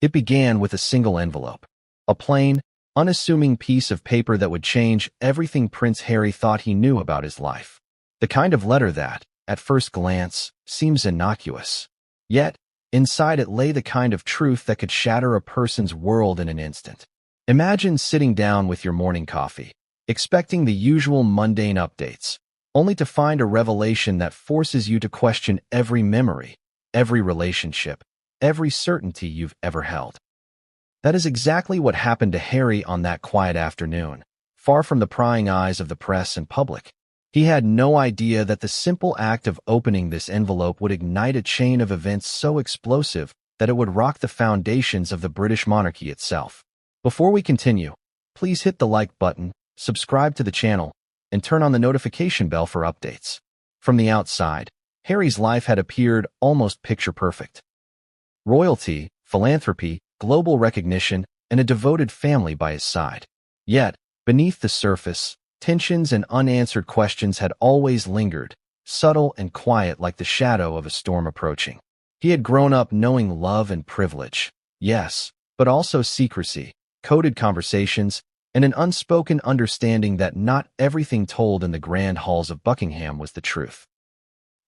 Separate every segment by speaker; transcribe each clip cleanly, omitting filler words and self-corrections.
Speaker 1: It began with a single envelope, a plain, unassuming piece of paper that would change everything Prince Harry thought he knew about his life. The kind of letter that, at first glance, seems innocuous. Yet, inside it lay the kind of truth that could shatter a person's world in an instant. Imagine sitting down with your morning coffee, expecting the usual mundane updates, only to find a revelation that forces you to question every memory, every relationship, every certainty you've ever held. That is exactly what happened to Harry on that quiet afternoon, far from the prying eyes of the press and public. He had no idea that the simple act of opening this envelope would ignite a chain of events so explosive that it would rock the foundations of the British monarchy itself. Before we continue, please hit the like button, subscribe to the channel, and turn on the notification bell for updates. From the outside, Harry's life had appeared almost picture-perfect. Royalty, philanthropy, global recognition, and a devoted family by his side. Yet, beneath the surface, tensions and unanswered questions had always lingered, subtle and quiet like the shadow of a storm approaching. He had grown up knowing love and privilege, yes, but also secrecy, coded conversations, and an unspoken understanding that not everything told in the grand halls of Buckingham was the truth.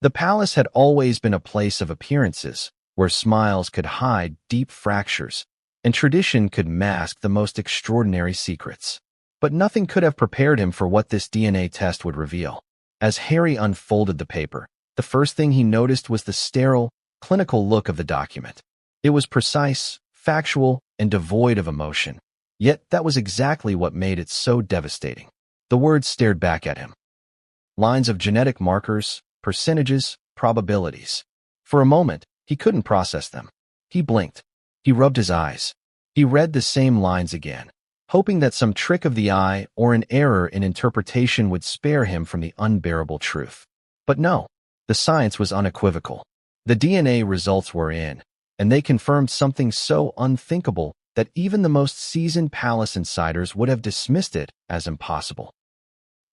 Speaker 1: The palace had always been a place of appearances, where smiles could hide deep fractures, and tradition could mask the most extraordinary secrets. But nothing could have prepared him for what this DNA test would reveal. As Harry unfolded the paper, the first thing he noticed was the sterile, clinical look of the document. It was precise, factual, and devoid of emotion. Yet that was exactly what made it so devastating. The words stared back at him. Lines of genetic markers, percentages, probabilities. For a moment, he couldn't process them. He blinked. He rubbed his eyes. He read the same lines again, hoping that some trick of the eye or an error in interpretation would spare him from the unbearable truth. But no, the science was unequivocal. The DNA results were in, and they confirmed something so unthinkable that even the most seasoned palace insiders would have dismissed it as impossible.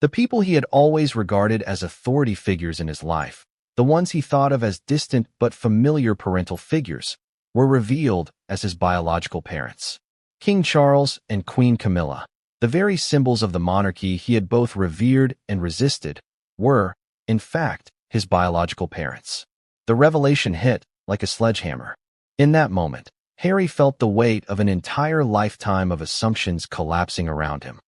Speaker 1: The people he had always regarded as authority figures in his life, the ones he thought of as distant but familiar parental figures, were revealed as his biological parents. King Charles and Queen Camilla, the very symbols of the monarchy he had both revered and resisted, were, in fact, his biological parents. The revelation hit like a sledgehammer. In that moment, Harry felt the weight of an entire lifetime of assumptions collapsing around him.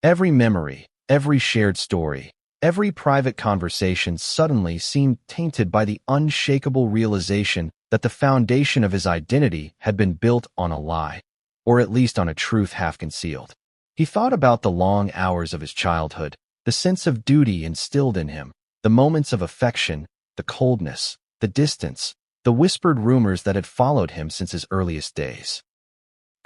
Speaker 1: Every memory, every shared story, every private conversation suddenly seemed tainted by the unshakable realization that the foundation of his identity had been built on a lie, or at least on a truth half concealed. He thought about the long hours of his childhood, the sense of duty instilled in him, the moments of affection, the coldness, the distance, the whispered rumors that had followed him since his earliest days.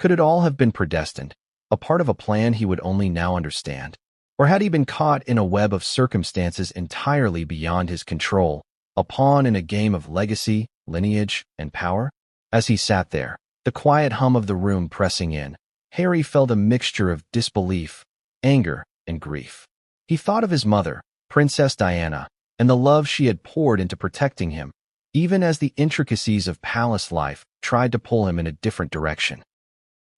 Speaker 1: Could it all have been predestined, a part of a plan he would only now understand? Or had he been caught in a web of circumstances entirely beyond his control, a pawn in a game of legacy, lineage, and power? As he sat there, the quiet hum of the room pressing in, Harry felt a mixture of disbelief, anger, and grief. He thought of his mother, Princess Diana, and the love she had poured into protecting him, even as the intricacies of palace life tried to pull him in a different direction.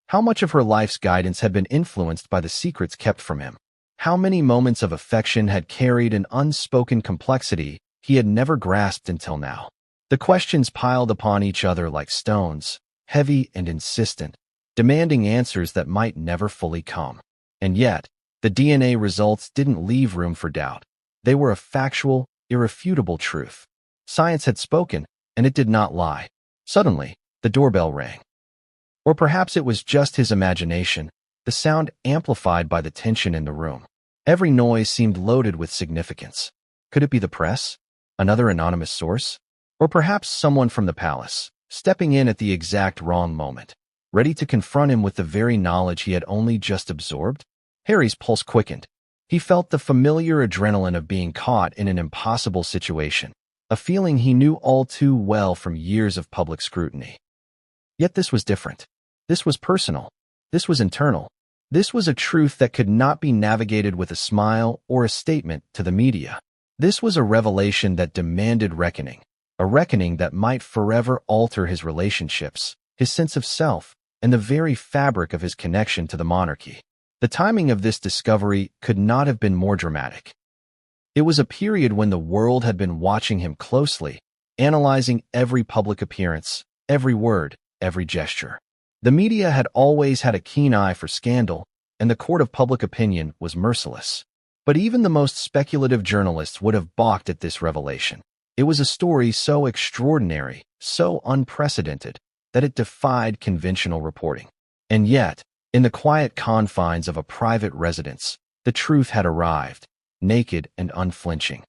Speaker 1: How much of her life's guidance had been influenced by the secrets kept from him? How many moments of affection had carried an unspoken complexity he had never grasped until now? The questions piled upon each other like stones, heavy and insistent, demanding answers that might never fully come. And yet, the DNA results didn't leave room for doubt. They were a factual, irrefutable truth. Science had spoken, and it did not lie. Suddenly, the doorbell rang. Or perhaps it was just his imagination, the sound amplified by the tension in the room. Every noise seemed loaded with significance. Could it be the press? Another anonymous source? Or perhaps someone from the palace, stepping in at the exact wrong moment, ready to confront him with the very knowledge he had only just absorbed? Harry's pulse quickened. He felt the familiar adrenaline of being caught in an impossible situation, a feeling he knew all too well from years of public scrutiny. Yet this was different. This was personal. This was internal. This was a truth that could not be navigated with a smile or a statement to the media. This was a revelation that demanded reckoning, a reckoning that might forever alter his relationships, his sense of self, and the very fabric of his connection to the monarchy. The timing of this discovery could not have been more dramatic. It was a period when the world had been watching him closely, analyzing every public appearance, every word, every gesture. The media had always had a keen eye for scandal, and the court of public opinion was merciless. But even the most speculative journalists would have balked at this revelation. It was a story so extraordinary, so unprecedented, that it defied conventional reporting. And yet, in the quiet confines of a private residence, the truth had arrived, naked and unflinching.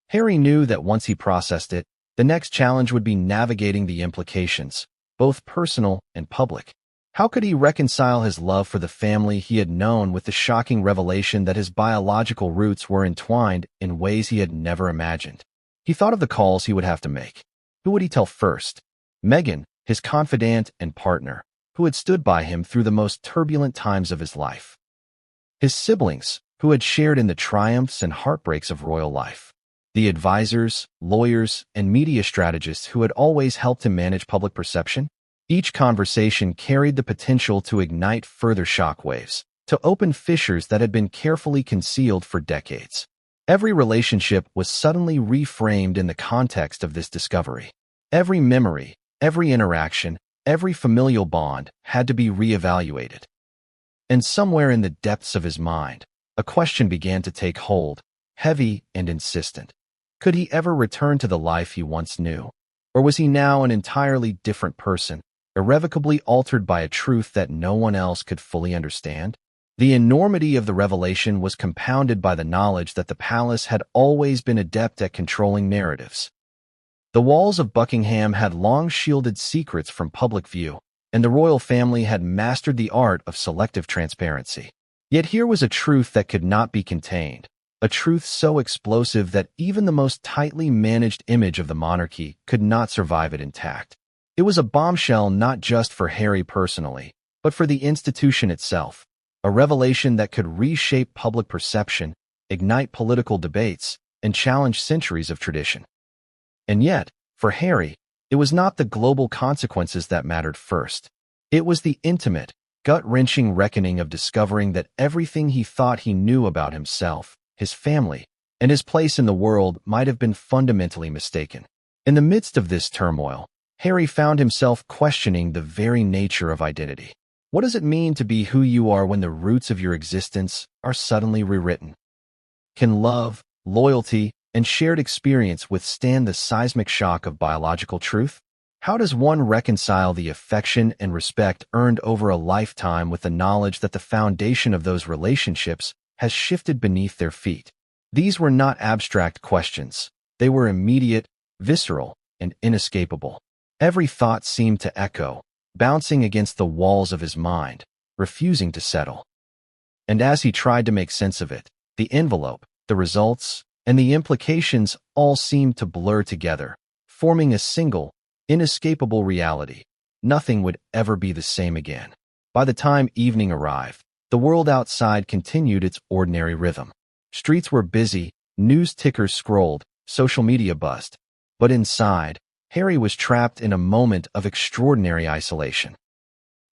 Speaker 1: Harry knew that once he processed it, the next challenge would be navigating the implications, both personal and public. How could he reconcile his love for the family he had known with the shocking revelation that his biological roots were entwined in ways he had never imagined? He thought of the calls he would have to make. Who would he tell first? Meghan, his confidant and partner, who had stood by him through the most turbulent times of his life. His siblings, who had shared in the triumphs and heartbreaks of royal life. The advisors, lawyers, and media strategists who had always helped him manage public perception. Each conversation carried the potential to ignite further shockwaves, to open fissures that had been carefully concealed for decades. Every relationship was suddenly reframed in the context of this discovery. Every memory, every interaction, every familial bond had to be reevaluated. And somewhere in the depths of his mind, a question began to take hold, heavy and insistent. Could he ever return to the life he once knew? Or was he now an entirely different person, irrevocably altered by a truth that no one else could fully understand? The enormity of the revelation was compounded by the knowledge that the palace had always been adept at controlling narratives. The walls of Buckingham had long shielded secrets from public view, and the royal family had mastered the art of selective transparency. Yet here was a truth that could not be contained, a truth so explosive that even the most tightly managed image of the monarchy could not survive it intact. It was a bombshell not just for Harry personally, but for the institution itself, a revelation that could reshape public perception, ignite political debates, and challenge centuries of tradition. And yet, for Harry, it was not the global consequences that mattered first. It was the intimate, gut-wrenching reckoning of discovering that everything he thought he knew about himself, his family, and his place in the world might have been fundamentally mistaken. In the midst of this turmoil, Harry found himself questioning the very nature of identity. What does it mean to be who you are when the roots of your existence are suddenly rewritten? Can love, loyalty, and shared experience withstand the seismic shock of biological truth? How does one reconcile the affection and respect earned over a lifetime with the knowledge that the foundation of those relationships has shifted beneath their feet? These were not abstract questions. They were immediate, visceral, and inescapable. Every thought seemed to echo, bouncing against the walls of his mind, refusing to settle. And as he tried to make sense of it, the envelope, the results, and the implications all seemed to blur together, forming a single, inescapable reality. Nothing would ever be the same again. By the time evening arrived, the world outside continued its ordinary rhythm. Streets were busy, news tickers scrolled, social media buzzed. But inside, Harry was trapped in a moment of extraordinary isolation.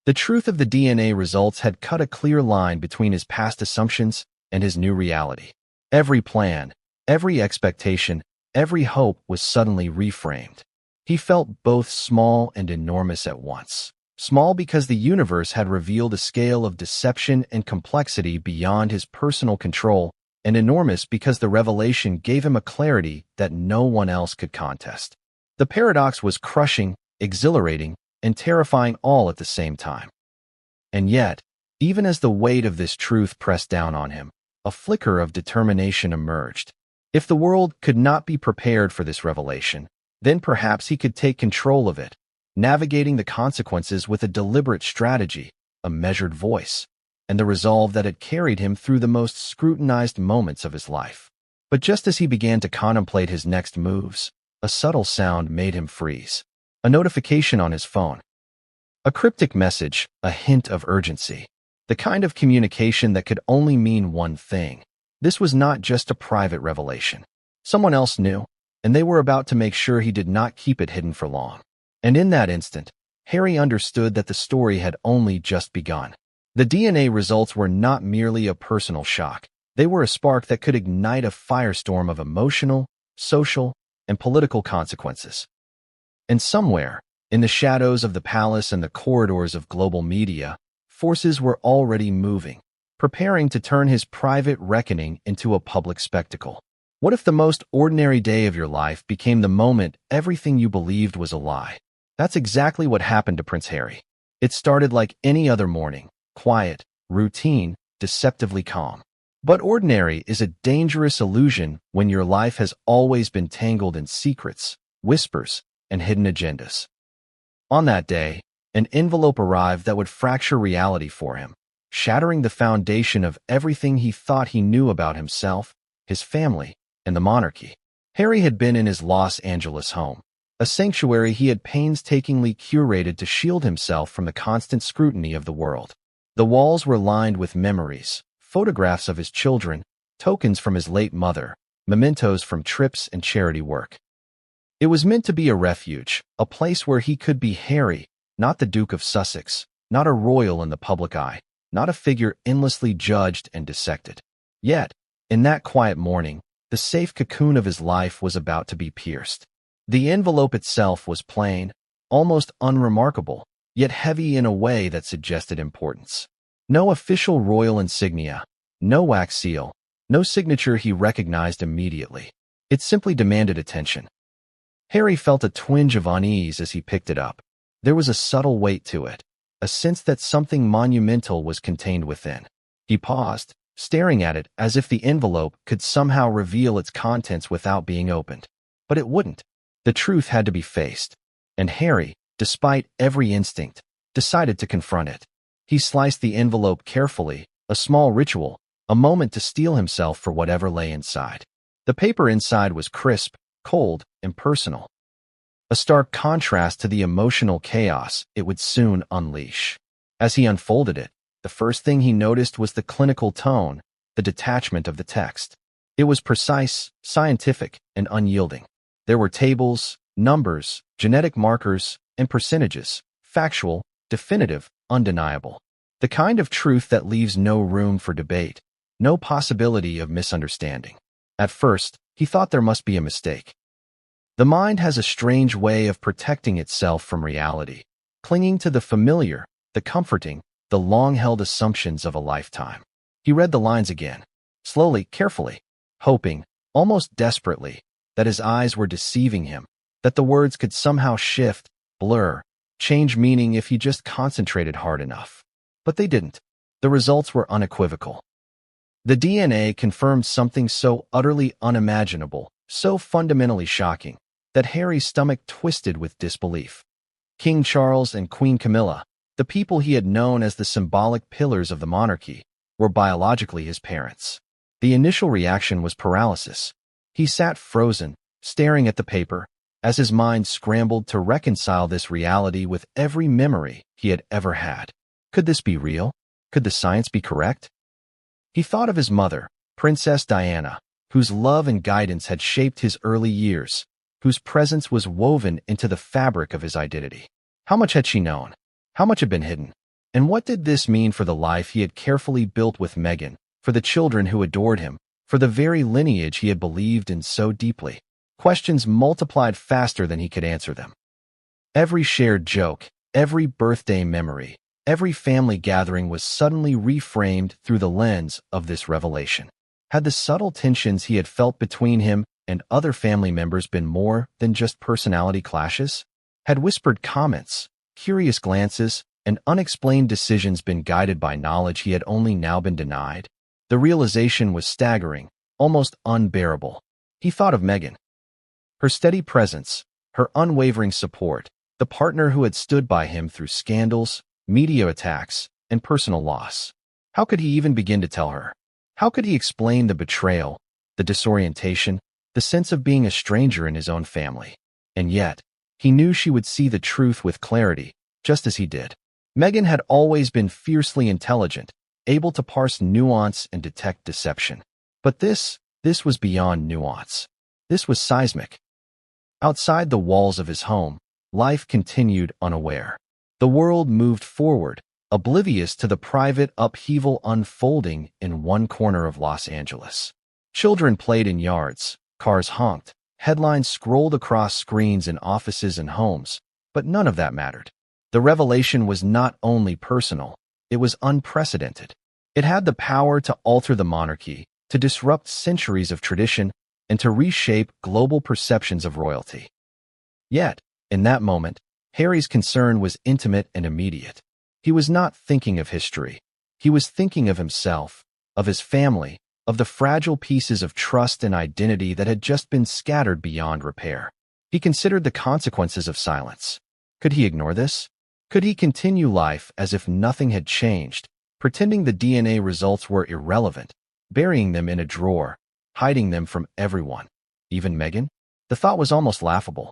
Speaker 1: The truth of the DNA results had cut a clear line between his past assumptions and his new reality. Every plan, every expectation, every hope was suddenly reframed. He felt both small and enormous at once. Small because the universe had revealed a scale of deception and complexity beyond his personal control, and enormous because the revelation gave him a clarity that no one else could contest. The paradox was crushing, exhilarating, and terrifying all at the same time. And yet, even as the weight of this truth pressed down on him, a flicker of determination emerged. If the world could not be prepared for this revelation, then perhaps he could take control of it, navigating the consequences with a deliberate strategy, a measured voice, and the resolve that had carried him through the most scrutinized moments of his life. But just as he began to contemplate his next moves, a subtle sound made him freeze. A notification on his phone. A cryptic message, a hint of urgency. The kind of communication that could only mean one thing. This was not just a private revelation. Someone else knew, and they were about to make sure he did not keep it hidden for long. And in that instant, Harry understood that the story had only just begun. The DNA results were not merely a personal shock. They were a spark that could ignite a firestorm of emotional, social, and political consequences. And somewhere, in the shadows of the palace and the corridors of global media, forces were already moving, preparing to turn his private reckoning into a public spectacle. What if the most ordinary day of your life became the moment everything you believed was a lie? That's exactly what happened to Prince Harry. It started like any other morning, quiet, routine, deceptively calm. But ordinary is a dangerous illusion when your life has always been tangled in secrets, whispers, and hidden agendas. On that day, an envelope arrived that would fracture reality for him, shattering the foundation of everything he thought he knew about himself, his family, and the monarchy. Harry had been in his Los Angeles home, a sanctuary he had painstakingly curated to shield himself from the constant scrutiny of the world. The walls were lined with memories, photographs of his children, tokens from his late mother, mementos from trips and charity work. It was meant to be a refuge, a place where he could be Harry, not the Duke of Sussex, not a royal in the public eye, not a figure endlessly judged and dissected. Yet, in that quiet morning, the safe cocoon of his life was about to be pierced. The envelope itself was plain, almost unremarkable, yet heavy in a way that suggested importance. No official royal insignia, no wax seal, no signature he recognized immediately. It simply demanded attention. Harry felt a twinge of unease as he picked it up. There was a subtle weight to it, a sense that something monumental was contained within. He paused, staring at it as if the envelope could somehow reveal its contents without being opened. But it wouldn't. The truth had to be faced, and Harry, despite every instinct, decided to confront it. He sliced the envelope carefully, a small ritual, a moment to steel himself for whatever lay inside. The paper inside was crisp, cold, and personal, a stark contrast to the emotional chaos it would soon unleash. As he unfolded it, the first thing he noticed was the clinical tone, the detachment of the text. It was precise, scientific, and unyielding. There were tables, numbers, genetic markers, and percentages, factual, definitive, undeniable. The kind of truth that leaves no room for debate, no possibility of misunderstanding. At first, he thought there must be a mistake. The mind has a strange way of protecting itself from reality, clinging to the familiar, the comforting, the long-held assumptions of a lifetime. He read the lines again, slowly, carefully, hoping, almost desperately, that his eyes were deceiving him, that the words could somehow shift, blur, change meaning if he just concentrated hard enough. But they didn't. The results were unequivocal. The DNA confirmed something so utterly unimaginable, so fundamentally shocking, that Harry's stomach twisted with disbelief. King Charles and Queen Camilla, the people he had known as the symbolic pillars of the monarchy, were biologically his parents. The initial reaction was paralysis. He sat frozen, staring at the paper, as his mind scrambled to reconcile this reality with every memory he had ever had. Could this be real? Could the science be correct? He thought of his mother, Princess Diana, whose love and guidance had shaped his early years, whose presence was woven into the fabric of his identity. How much had she known? How much had been hidden? And what did this mean for the life he had carefully built with Meghan, for the children who adored him, for the very lineage he had believed in so deeply? Questions multiplied faster than he could answer them. Every shared joke, every birthday memory, every family gathering was suddenly reframed through the lens of this revelation. Had the subtle tensions he had felt between him and other family members been more than just personality clashes? Had whispered comments, curious glances, and unexplained decisions been guided by knowledge he had only now been denied? The realization was staggering, almost unbearable. He thought of Meghan. Her steady presence, her unwavering support, the partner who had stood by him through scandals, media attacks, and personal loss. How could he even begin to tell her? How could he explain the betrayal, the disorientation, the sense of being a stranger in his own family? And yet, he knew she would see the truth with clarity, just as he did. Meghan had always been fiercely intelligent, able to parse nuance and detect deception. But this was beyond nuance. This was seismic. Outside the walls of his home, life continued unaware. The world moved forward, oblivious to the private upheaval unfolding in one corner of Los Angeles. Children played in yards, cars honked, headlines scrolled across screens in offices and homes, but none of that mattered. The revelation was not only personal, it was unprecedented. It had the power to alter the monarchy, to disrupt centuries of tradition, and to reshape global perceptions of royalty. Yet, in that moment, Harry's concern was intimate and immediate. He was not thinking of history. He was thinking of himself, of his family, of the fragile pieces of trust and identity that had just been scattered beyond repair. He considered the consequences of silence. Could he ignore this? Could he continue life as if nothing had changed, pretending the DNA results were irrelevant, burying them in a drawer, hiding them from everyone, even Meghan? The thought was almost laughable.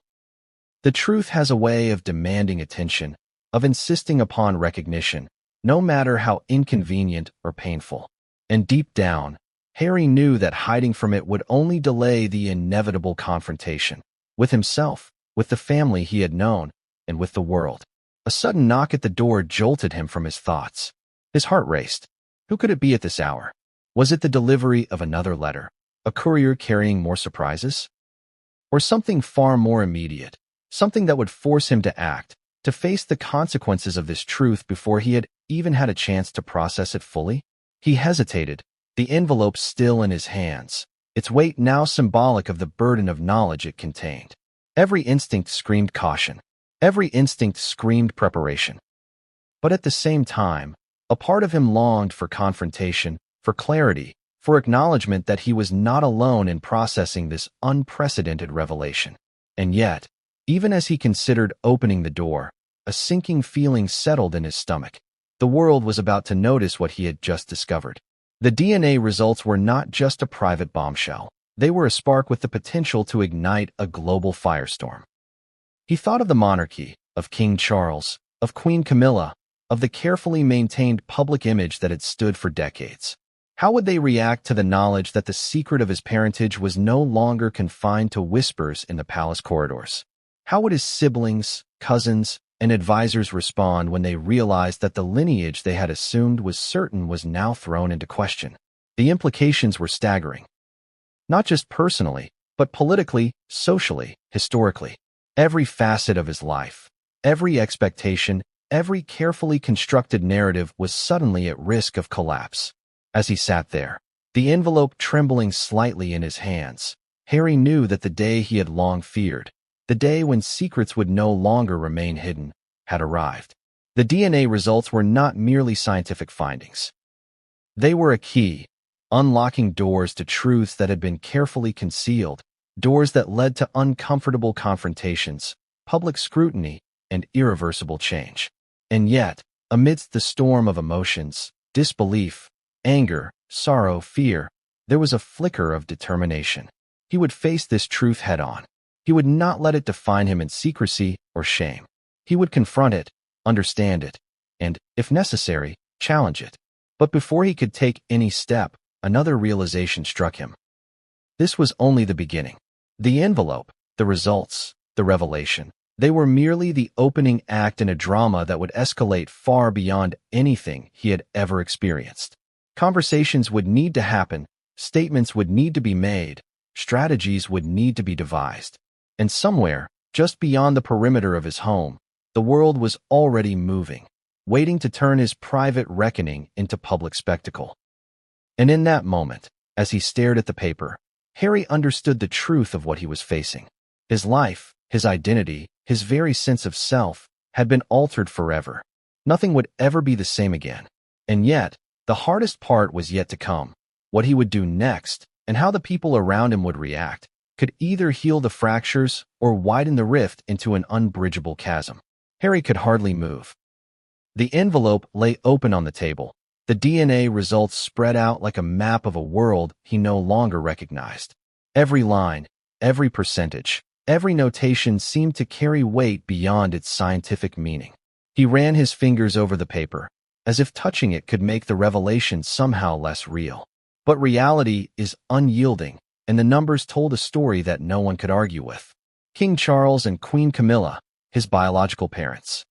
Speaker 1: The truth has a way of demanding attention, of insisting upon recognition, no matter how inconvenient or painful. And deep down, Harry knew that hiding from it would only delay the inevitable confrontation, with himself, with the family he had known, and with the world. A sudden knock at the door jolted him from his thoughts. His heart raced. Who could it be at this hour? Was it the delivery of another letter, a courier carrying more surprises? Or something far more immediate, something that would force him to act, to face the consequences of this truth before he had even had a chance to process it fully? He hesitated, the envelope still in his hands, its weight now symbolic of the burden of knowledge it contained. Every instinct screamed caution. Every instinct screamed preparation. But at the same time, a part of him longed for confrontation, for clarity, for acknowledgement that he was not alone in processing this unprecedented revelation. And yet, even as he considered opening the door, a sinking feeling settled in his stomach. The world was about to notice what he had just discovered. The DNA results were not just a private bombshell. They were a spark with the potential to ignite a global firestorm. He thought of the monarchy, of King Charles, of Queen Camilla, of the carefully maintained public image that had stood for decades. How would they react to the knowledge that the secret of his parentage was no longer confined to whispers in the palace corridors? How would his siblings, cousins, and advisors respond when they realized that the lineage they had assumed was certain was now thrown into question? The implications were staggering. Not just personally, but politically, socially, historically. Every facet of his life, every expectation, every carefully constructed narrative was suddenly at risk of collapse. As he sat there, the envelope trembling slightly in his hands, Harry knew that the day he had long feared, the day when secrets would no longer remain hidden, had arrived. The DNA results were not merely scientific findings. They were a key, unlocking doors to truths that had been carefully concealed, doors that led to uncomfortable confrontations, public scrutiny, and irreversible change. And yet, amidst the storm of emotions, disbelief, anger, sorrow, fear, there was a flicker of determination. He would face this truth head-on. He would not let it define him in secrecy or shame. He would confront it, understand it, and, if necessary, challenge it. But before he could take any step, another realization struck him. This was only the beginning. The envelope, the results, the revelation, they were merely the opening act in a drama that would escalate far beyond anything he had ever experienced. Conversations would need to happen, statements would need to be made, strategies would need to be devised. And somewhere, just beyond the perimeter of his home, the world was already moving, waiting to turn his private reckoning into public spectacle. And in that moment, as he stared at the paper, Harry understood the truth of what he was facing. His life, his identity, his very sense of self had been altered forever. Nothing would ever be the same again. And yet, the hardest part was yet to come. What he would do next, and how the people around him would react, could either heal the fractures or widen the rift into an unbridgeable chasm. Harry could hardly move. The envelope lay open on the table, the DNA results spread out like a map of a world he no longer recognized. Every line, every percentage, every notation seemed to carry weight beyond its scientific meaning. He ran his fingers over the paper, as if touching it could make the revelation somehow less real. But reality is unyielding, and the numbers told a story that no one could argue with. King Charles and Queen Camilla, his biological parents.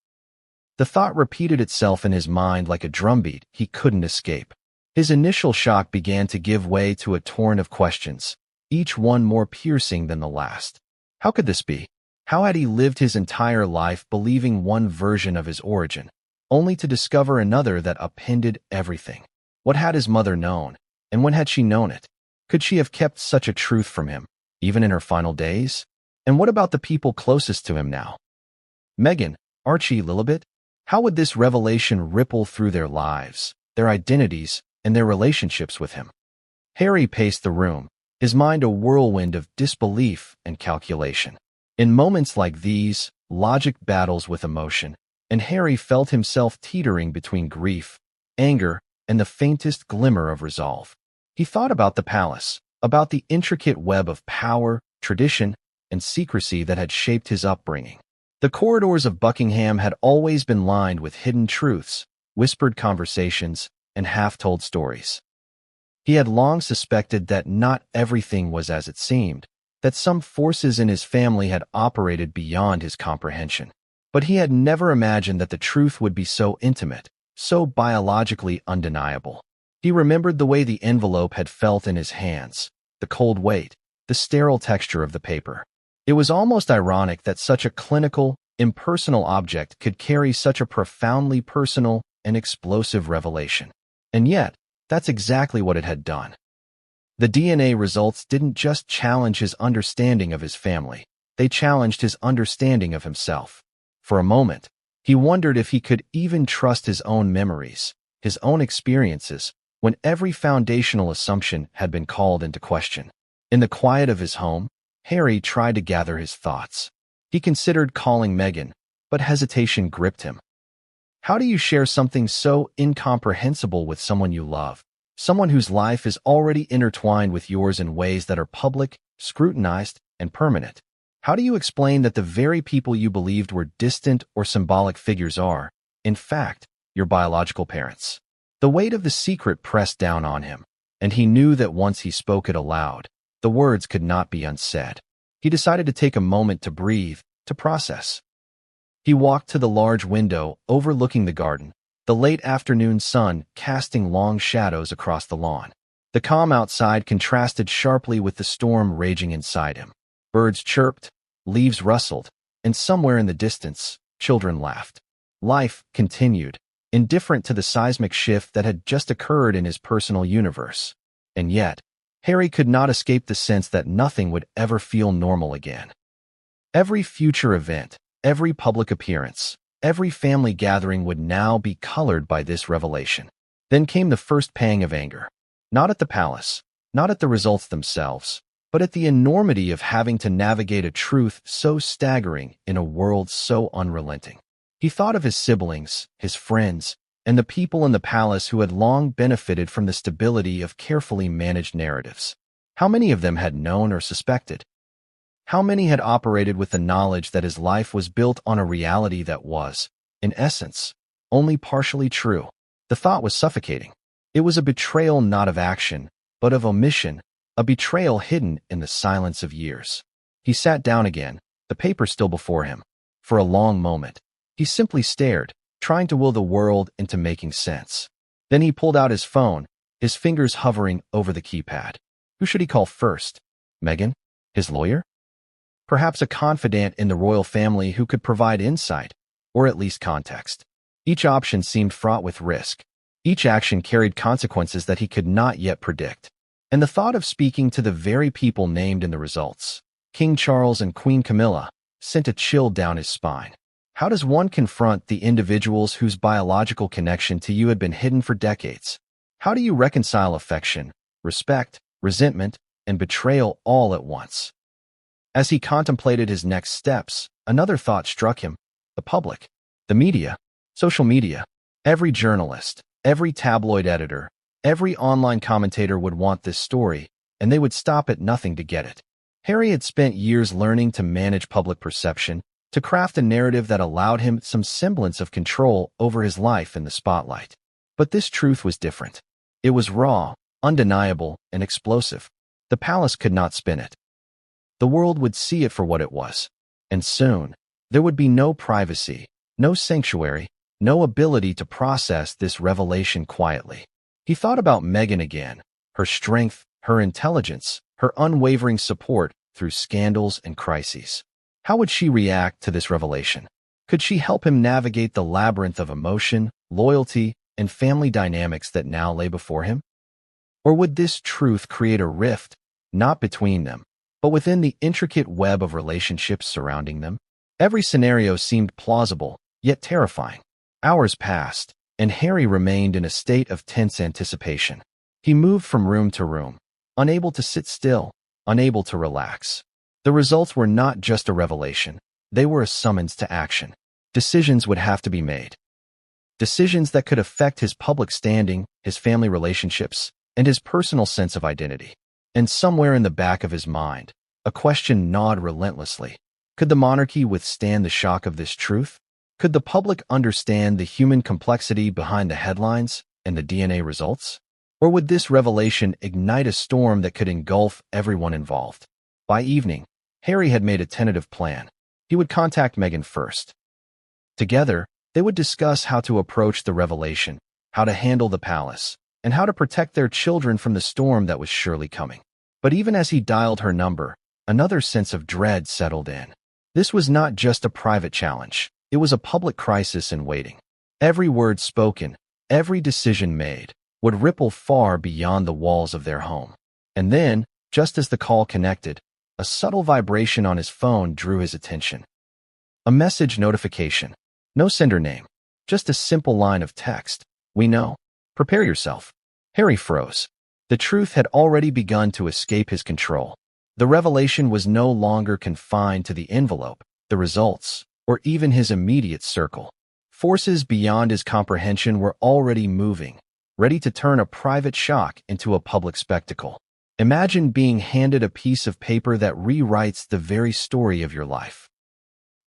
Speaker 1: The thought repeated itself in his mind like a drumbeat he couldn't escape. His initial shock began to give way to a torrent of questions, each one more piercing than the last. How could this be? How had he lived his entire life believing one version of his origin, only to discover another that upended everything? What had his mother known, and when had she known it? Could she have kept such a truth from him, even in her final days? And what about the people closest to him now? Megan, Archie, Lilibet? How would this revelation ripple through their lives, their identities, and their relationships with him? Harry paced the room, his mind a whirlwind of disbelief and calculation. In moments like these, logic battles with emotion, and Harry felt himself teetering between grief, anger, and the faintest glimmer of resolve. He thought about the palace, about the intricate web of power, tradition, and secrecy that had shaped his upbringing. The corridors of Buckingham had always been lined with hidden truths, whispered conversations, and half-told stories. He had long suspected that not everything was as it seemed, that some forces in his family had operated beyond his comprehension. But he had never imagined that the truth would be so intimate, so biologically undeniable. He remembered the way the envelope had felt in his hands, the cold weight, the sterile texture of the paper. It was almost ironic that such a clinical, impersonal object could carry such a profoundly personal and explosive revelation. And yet, that's exactly what it had done. The DNA results didn't just challenge his understanding of his family, they challenged his understanding of himself. For a moment, he wondered if he could even trust his own memories, his own experiences, when every foundational assumption had been called into question. In the quiet of his home, Harry tried to gather his thoughts. He considered calling Megan, but hesitation gripped him. How do you share something so incomprehensible with someone you love, someone whose life is already intertwined with yours in ways that are public, scrutinized, and permanent? How do you explain that the very people you believed were distant or symbolic figures are, in fact, your biological parents? The weight of the secret pressed down on him, and he knew that once he spoke it aloud, the words could not be unsaid. He decided to take a moment to breathe, to process. He walked to the large window overlooking the garden, the late afternoon sun casting long shadows across the lawn. The calm outside contrasted sharply with the storm raging inside him. Birds chirped, leaves rustled, and somewhere in the distance, children laughed. Life continued, indifferent to the seismic shift that had just occurred in his personal universe. And yet, Harry could not escape the sense that nothing would ever feel normal again. Every future event, every public appearance, every family gathering would now be colored by this revelation. Then came the first pang of anger. Not at the palace, not at the results themselves, but at the enormity of having to navigate a truth so staggering in a world so unrelenting. He thought of his siblings, his friends, and the people in the palace who had long benefited from the stability of carefully managed narratives. How many of them had known or suspected? How many had operated with the knowledge that his life was built on a reality that was, in essence, only partially true? The thought was suffocating. It was a betrayal not of action, but of omission, a betrayal hidden in the silence of years. He sat down again, the paper still before him. For a long moment, he simply stared, trying to will the world into making sense. Then he pulled out his phone, his fingers hovering over the keypad. Who should he call first? Megan? His lawyer? Perhaps a confidant in the royal family who could provide insight, or at least context. Each option seemed fraught with risk. Each action carried consequences that he could not yet predict. And the thought of speaking to the very people named in the results, King Charles and Queen Camilla, sent a chill down his spine. How does one confront the individuals whose biological connection to you had been hidden for decades? How do you reconcile affection, respect, resentment, and betrayal all at once? As he contemplated his next steps, another thought struck him. The public, the media, social media, every journalist, every tabloid editor, every online commentator would want this story, and they would stop at nothing to get it. Harry had spent years learning to manage public perception, to craft a narrative that allowed him some semblance of control over his life in the spotlight. But this truth was different. It was raw, undeniable, and explosive. The palace could not spin it. The world would see it for what it was. And soon, there would be no privacy, no sanctuary, no ability to process this revelation quietly. He thought about Megan again, her strength, her intelligence, her unwavering support through scandals and crises. How would she react to this revelation? Could she help him navigate the labyrinth of emotion, loyalty, and family dynamics that now lay before him? Or would this truth create a rift, not between them, but within the intricate web of relationships surrounding them? Every scenario seemed plausible, yet terrifying. Hours passed, and Harry remained in a state of tense anticipation. He moved from room to room, unable to sit still, unable to relax. The results were not just a revelation, they were a summons to action. Decisions would have to be made. Decisions that could affect his public standing, his family relationships, and his personal sense of identity. And somewhere in the back of his mind, a question gnawed relentlessly. Could the monarchy withstand the shock of this truth? Could the public understand the human complexity behind the headlines and the DNA results? Or would this revelation ignite a storm that could engulf everyone involved? By evening, Harry had made a tentative plan. He would contact Meghan first. Together, they would discuss how to approach the revelation, how to handle the palace, and how to protect their children from the storm that was surely coming. But even as he dialed her number, another sense of dread settled in. This was not just a private challenge. It was a public crisis in waiting. Every word spoken, every decision made, would ripple far beyond the walls of their home. And then, just as the call connected, a subtle vibration on his phone drew his attention. A message notification. No sender name. Just a simple line of text. "We know. Prepare yourself." Harry froze. The truth had already begun to escape his control. The revelation was no longer confined to the envelope, the results, or even his immediate circle. Forces beyond his comprehension were already moving, ready to turn a private shock into a public spectacle. Imagine being handed a piece of paper that rewrites the very story of your life.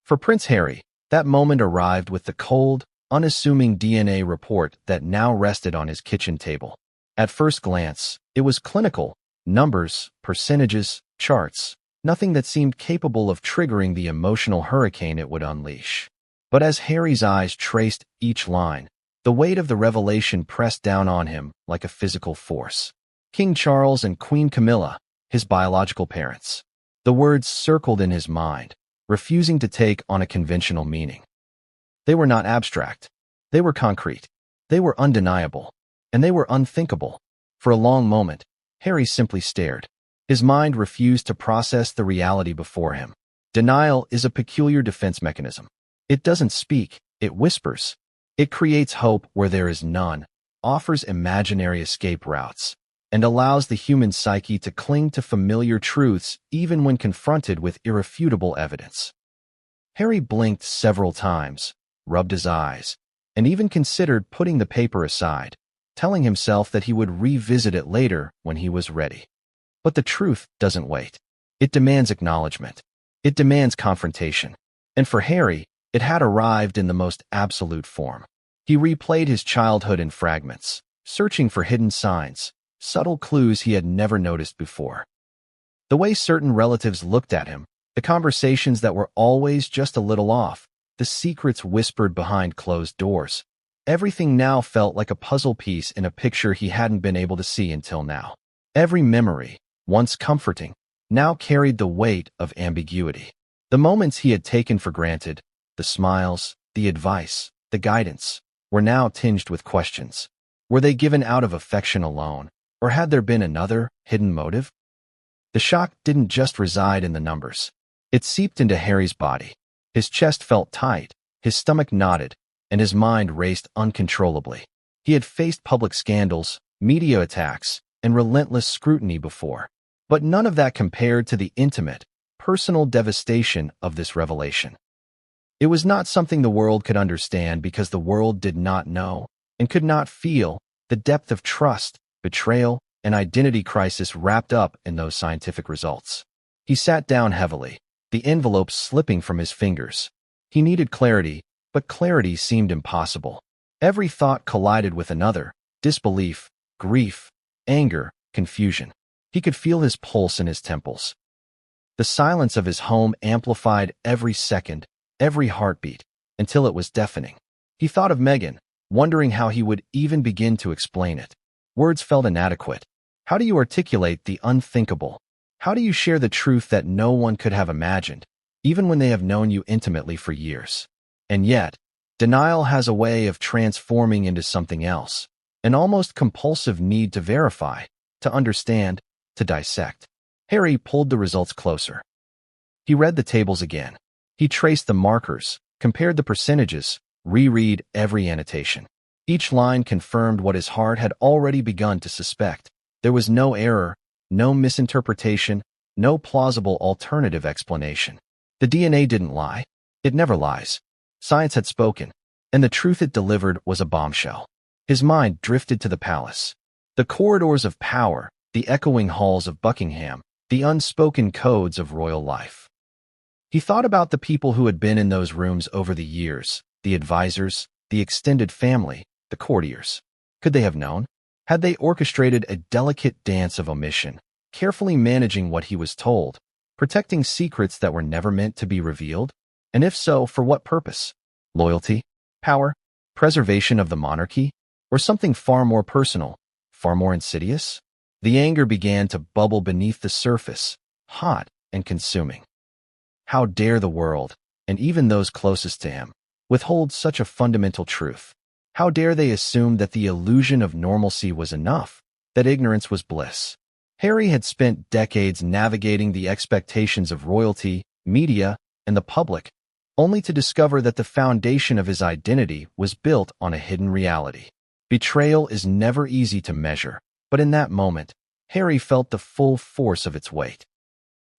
Speaker 1: For Prince Harry, that moment arrived with the cold, unassuming DNA report that now rested on his kitchen table. At first glance, it was clinical: numbers, percentages, charts, nothing that seemed capable of triggering the emotional hurricane it would unleash. But as Harry's eyes traced each line, the weight of the revelation pressed down on him like a physical force. King Charles and Queen Camilla, his biological parents. The words circled in his mind, refusing to take on a conventional meaning. They were not abstract. They were concrete. They were undeniable. And they were unthinkable. For a long moment, Harry simply stared. His mind refused to process the reality before him. Denial is a peculiar defense mechanism. It doesn't speak, it whispers. It creates hope where there is none, offers imaginary escape routes, and allows the human psyche to cling to familiar truths even when confronted with irrefutable evidence. Harry blinked several times, rubbed his eyes, and even considered putting the paper aside, telling himself that he would revisit it later when he was ready. But the truth doesn't wait. It demands acknowledgement. It demands confrontation. And for Harry, it had arrived in the most absolute form. He replayed his childhood in fragments, searching for hidden signs, subtle clues he had never noticed before. The way certain relatives looked at him, the conversations that were always just a little off, the secrets whispered behind closed doors. Everything now felt like a puzzle piece in a picture he hadn't been able to see until now. Every memory, once comforting, now carried the weight of ambiguity. The moments he had taken for granted, the smiles, the advice, the guidance, were now tinged with questions. Were they given out of affection alone, or had there been another, hidden motive? The shock didn't just reside in the numbers. It seeped into Harry's body. His chest felt tight, his stomach knotted, and his mind raced uncontrollably. He had faced public scandals, media attacks, and relentless scrutiny before, but none of that compared to the intimate, personal devastation of this revelation. It was not something the world could understand because the world did not know and could not feel the depth of trust, betrayal, and identity crisis wrapped up in those scientific results. He sat down heavily, the envelope slipping from his fingers. He needed clarity, but clarity seemed impossible. Every thought collided with another: disbelief, grief, anger, confusion. He could feel his pulse in his temples. The silence of his home amplified every second, every heartbeat, until it was deafening. He thought of Megan, wondering how he would even begin to explain it. Words felt inadequate. How do you articulate the unthinkable? How do you share the truth that no one could have imagined, even when they have known you intimately for years? And yet, denial has a way of transforming into something else, an almost compulsive need to verify, to understand, to dissect. Harry pulled the results closer. He read the tables again. He traced the markers, compared the percentages, reread every annotation. Each line confirmed what his heart had already begun to suspect. There was no error, no misinterpretation, no plausible alternative explanation. The DNA didn't lie. It never lies. Science had spoken, and the truth it delivered was a bombshell. His mind drifted to the palace. The corridors of power, the echoing halls of Buckingham, the unspoken codes of royal life. He thought about the people who had been in those rooms over the years, the advisors, the extended family, the courtiers. Could they have known? Had they orchestrated a delicate dance of omission, carefully managing what he was told, protecting secrets that were never meant to be revealed? And if so, for what purpose? Loyalty? Power? Preservation of the monarchy? Or something far more personal, far more insidious? The anger began to bubble beneath the surface, hot and consuming. How dare the world, and even those closest to him, withhold such a fundamental truth? How dare they assume that the illusion of normalcy was enough, that ignorance was bliss? Harry had spent decades navigating the expectations of royalty, media, and the public, only to discover that the foundation of his identity was built on a hidden reality. Betrayal is never easy to measure, but in that moment, Harry felt the full force of its weight.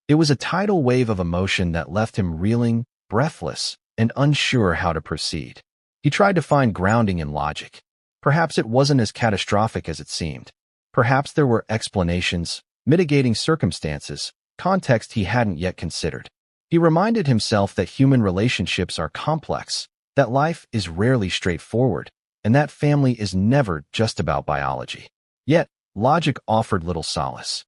Speaker 1: It was a tidal wave of emotion that left him reeling, breathless, and unsure how to proceed. He tried to find grounding in logic. Perhaps it wasn't as catastrophic as it seemed. Perhaps there were explanations, mitigating circumstances, context he hadn't yet considered. He reminded himself that human relationships are complex, that life is rarely straightforward, and that family is never just about biology. Yet, logic offered little solace.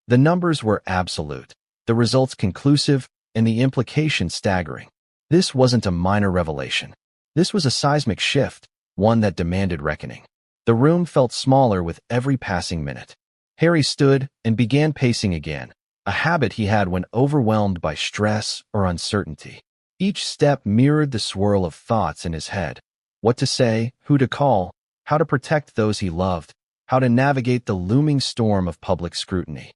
Speaker 1: The numbers were absolute, the results conclusive, and the implications staggering. This wasn't a minor revelation. This was a seismic shift, one that demanded reckoning. The room felt smaller with every passing minute. Harry stood and began pacing again, a habit he had when overwhelmed by stress or uncertainty. Each step mirrored the swirl of thoughts in his head. What to say, who to call, how to protect those he loved, how to navigate the looming storm of public scrutiny.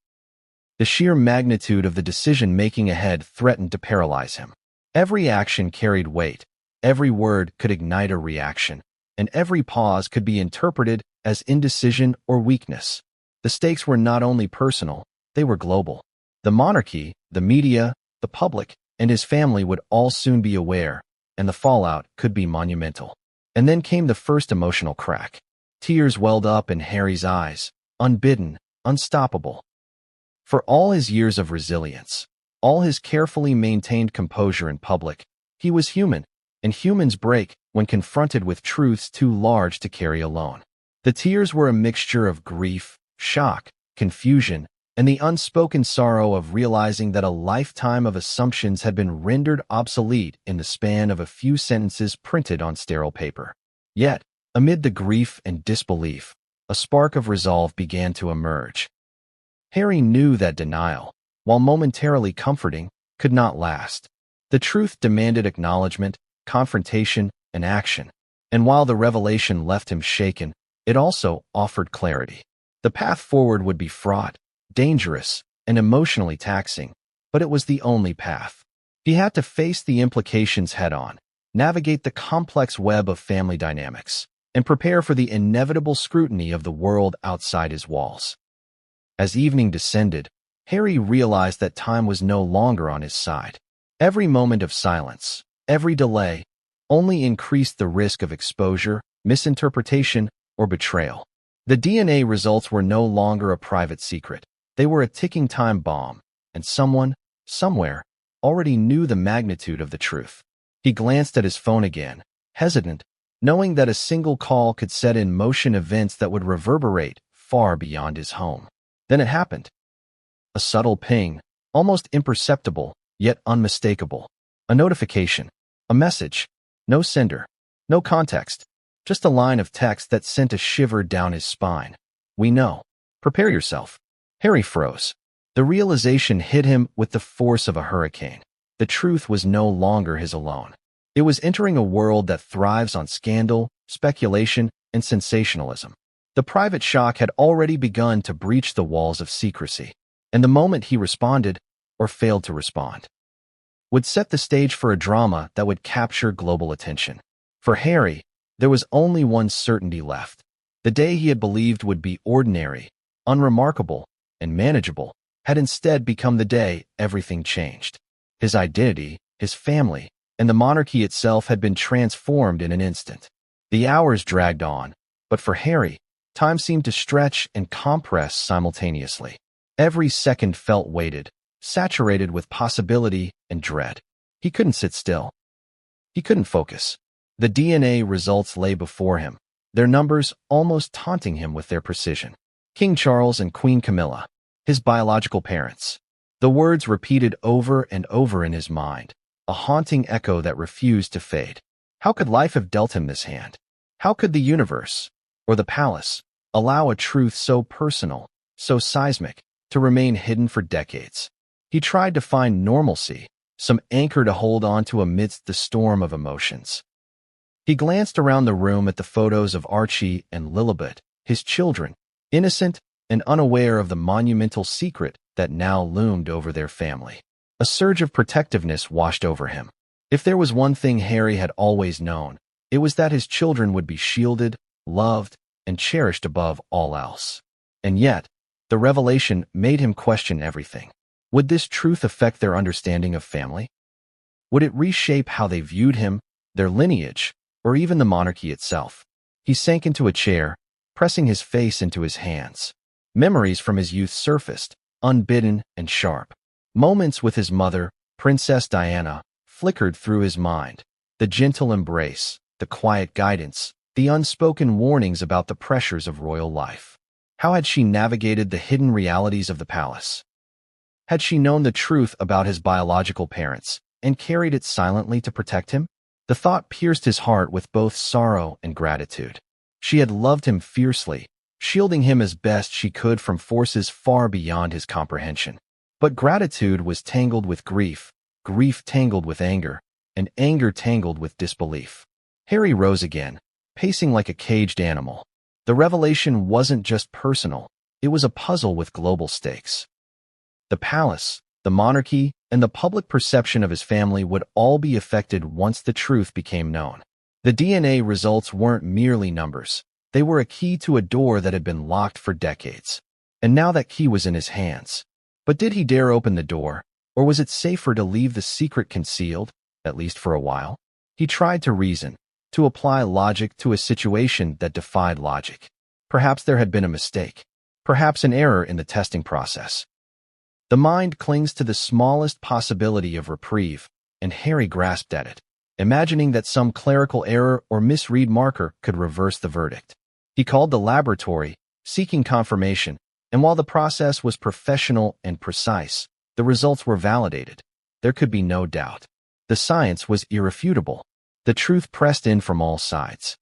Speaker 1: The sheer magnitude of the decision-making ahead threatened to paralyze him. Every action carried weight, every word could ignite a reaction, and every pause could be interpreted as indecision or weakness. The stakes were not only personal, they were global. The monarchy, the media, the public, and his family would all soon be aware, and the fallout could be monumental. And then came the first emotional crack. Tears welled up in Harry's eyes, unbidden, unstoppable. For all his years of resilience, all his carefully maintained composure in public, he was human, and humans break when confronted with truths too large to carry alone. The tears were a mixture of grief, shock, confusion, and the unspoken sorrow of realizing that a lifetime of assumptions had been rendered obsolete in the span of a few sentences printed on sterile paper. Yet, amid the grief and disbelief, a spark of resolve began to emerge. Harry knew that denial, while momentarily comforting, could not last. The truth demanded acknowledgement, confrontation, and action, and while the revelation left him shaken, it also offered clarity. The path forward would be fraught, dangerous, and emotionally taxing, but it was the only path. He had to face the implications head-on, navigate the complex web of family dynamics, and prepare for the inevitable scrutiny of the world outside his walls. As evening descended, Harry realized that time was no longer on his side. Every moment of silence, every delay, only increased the risk of exposure, misinterpretation, or betrayal. The DNA results were no longer a private secret. They were a ticking time bomb, and someone, somewhere, already knew the magnitude of the truth. He glanced at his phone again, hesitant, knowing that a single call could set in motion events that would reverberate far beyond his home. Then it happened. A subtle ping, almost imperceptible, yet unmistakable. A notification. A message. No sender. No context, just a line of text that sent a shiver down his spine. "We know. Prepare yourself." Harry froze. The realization hit him with the force of a hurricane. The truth was no longer his alone. It was entering a world that thrives on scandal, speculation, and sensationalism. The private shock had already begun to breach the walls of secrecy, and the moment he responded, or failed to respond, would set the stage for a drama that would capture global attention. For Harry, there was only one certainty left. The day he had believed would be ordinary, unremarkable, and manageable had instead become the day everything changed. His identity, his family, and the monarchy itself had been transformed in an instant. The hours dragged on, but for Harry, time seemed to stretch and compress simultaneously. Every second felt weighted, saturated with possibility and dread. He couldn't sit still. He couldn't focus. The DNA results lay before him, their numbers almost taunting him with their precision. King Charles and Queen Camilla, his biological parents. The words repeated over and over in his mind, a haunting echo that refused to fade. How could life have dealt him this hand? How could the universe, or the palace, allow a truth so personal, so seismic, to remain hidden for decades? He tried to find normalcy, some anchor to hold on to amidst the storm of emotions. He glanced around the room at the photos of Archie and Lilibet, his children, innocent and unaware of the monumental secret that now loomed over their family. A surge of protectiveness washed over him. If there was one thing Harry had always known, it was that his children would be shielded, loved, and cherished above all else. And yet, the revelation made him question everything. Would this truth affect their understanding of family? Would it reshape how they viewed him, their lineage, or even the monarchy itself? He sank into a chair, pressing his face into his hands. Memories from his youth surfaced, unbidden and sharp. Moments with his mother, Princess Diana, flickered through his mind. The gentle embrace, the quiet guidance, the unspoken warnings about the pressures of royal life. How had she navigated the hidden realities of the palace? Had she known the truth about his biological parents and carried it silently to protect him? The thought pierced his heart with both sorrow and gratitude. She had loved him fiercely, shielding him as best she could from forces far beyond his comprehension. But gratitude was tangled with grief, grief tangled with anger, and anger tangled with disbelief. Harry rose again, pacing like a caged animal. The revelation wasn't just personal, it was a puzzle with global stakes. The palace, the monarchy, and the public perception of his family would all be affected once the truth became known. The DNA results weren't merely numbers. They were a key to a door that had been locked for decades. And now that key was in his hands. But did he dare open the door, or was it safer to leave the secret concealed, at least for a while? He tried to reason, to apply logic to a situation that defied logic. Perhaps there had been a mistake. Perhaps an error in the testing process. The mind clings to the smallest possibility of reprieve, and Harry grasped at it, imagining that some clerical error or misread marker could reverse the verdict. He called the laboratory, seeking confirmation, and while the process was professional and precise, the results were validated. There could be no doubt. The science was irrefutable. The truth pressed in from all sides.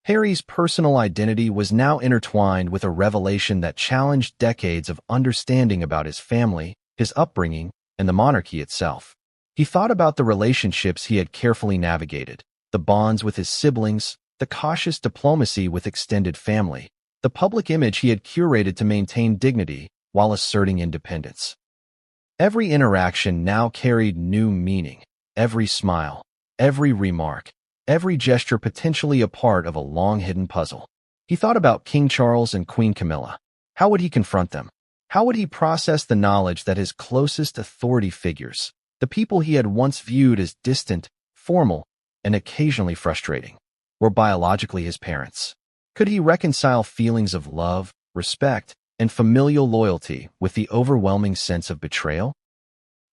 Speaker 1: Harry's personal identity was now intertwined with a revelation that challenged decades of understanding about his family, his upbringing, and the monarchy itself. He thought about the relationships he had carefully navigated, the bonds with his siblings, the cautious diplomacy with extended family, the public image he had curated to maintain dignity while asserting independence. Every interaction now carried new meaning, every smile, every remark, every gesture potentially a part of a long-hidden puzzle. He thought about King Charles and Queen Camilla. How would he confront them? How would he process the knowledge that his closest authority figures, the people he had once viewed as distant, formal, and occasionally frustrating, were biologically his parents? Could he reconcile feelings of love, respect, and familial loyalty with the overwhelming sense of betrayal?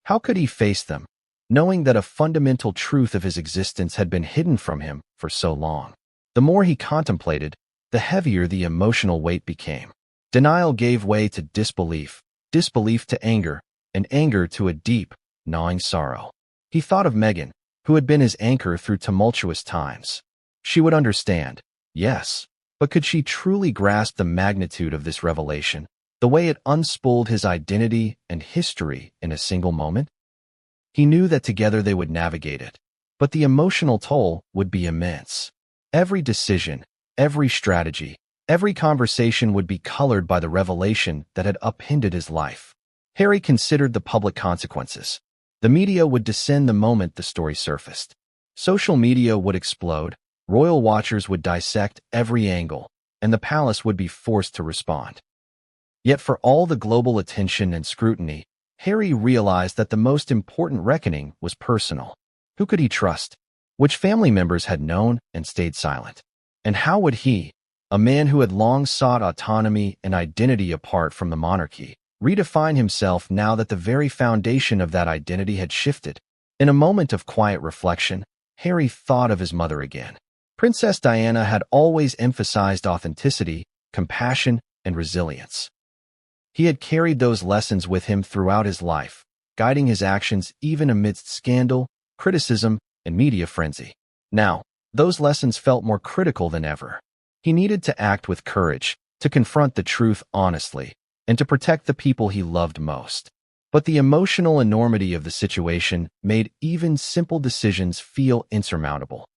Speaker 1: How could he face them, knowing that a fundamental truth of his existence had been hidden from him for so long? The more he contemplated, the heavier the emotional weight became. Denial gave way to disbelief, disbelief to anger, and anger to a deep, gnawing sorrow. He thought of Meghan, who had been his anchor through tumultuous times. She would understand, yes. But could she truly grasp the magnitude of this revelation, the way it unspooled his identity and history in a single moment? He knew that together they would navigate it, but the emotional toll would be immense. Every decision, every strategy, every conversation would be colored by the revelation that had upended his life. Harry considered the public consequences. The media would descend the moment the story surfaced. Social media would explode, royal watchers would dissect every angle, and the palace would be forced to respond. Yet for all the global attention and scrutiny, Harry realized that the most important reckoning was personal. Who could he trust? Which family members had known and stayed silent? And how would he, a man who had long sought autonomy and identity apart from the monarchy, redefine himself now that the very foundation of that identity had shifted? In a moment of quiet reflection, Harry thought of his mother again. Princess Diana had always emphasized authenticity, compassion, and resilience. He had carried those lessons with him throughout his life, guiding his actions even amidst scandal, criticism, and media frenzy. Now, those lessons felt more critical than ever. He needed to act with courage, to confront the truth honestly, and to protect the people he loved most. But the emotional enormity of the situation made even simple decisions feel insurmountable.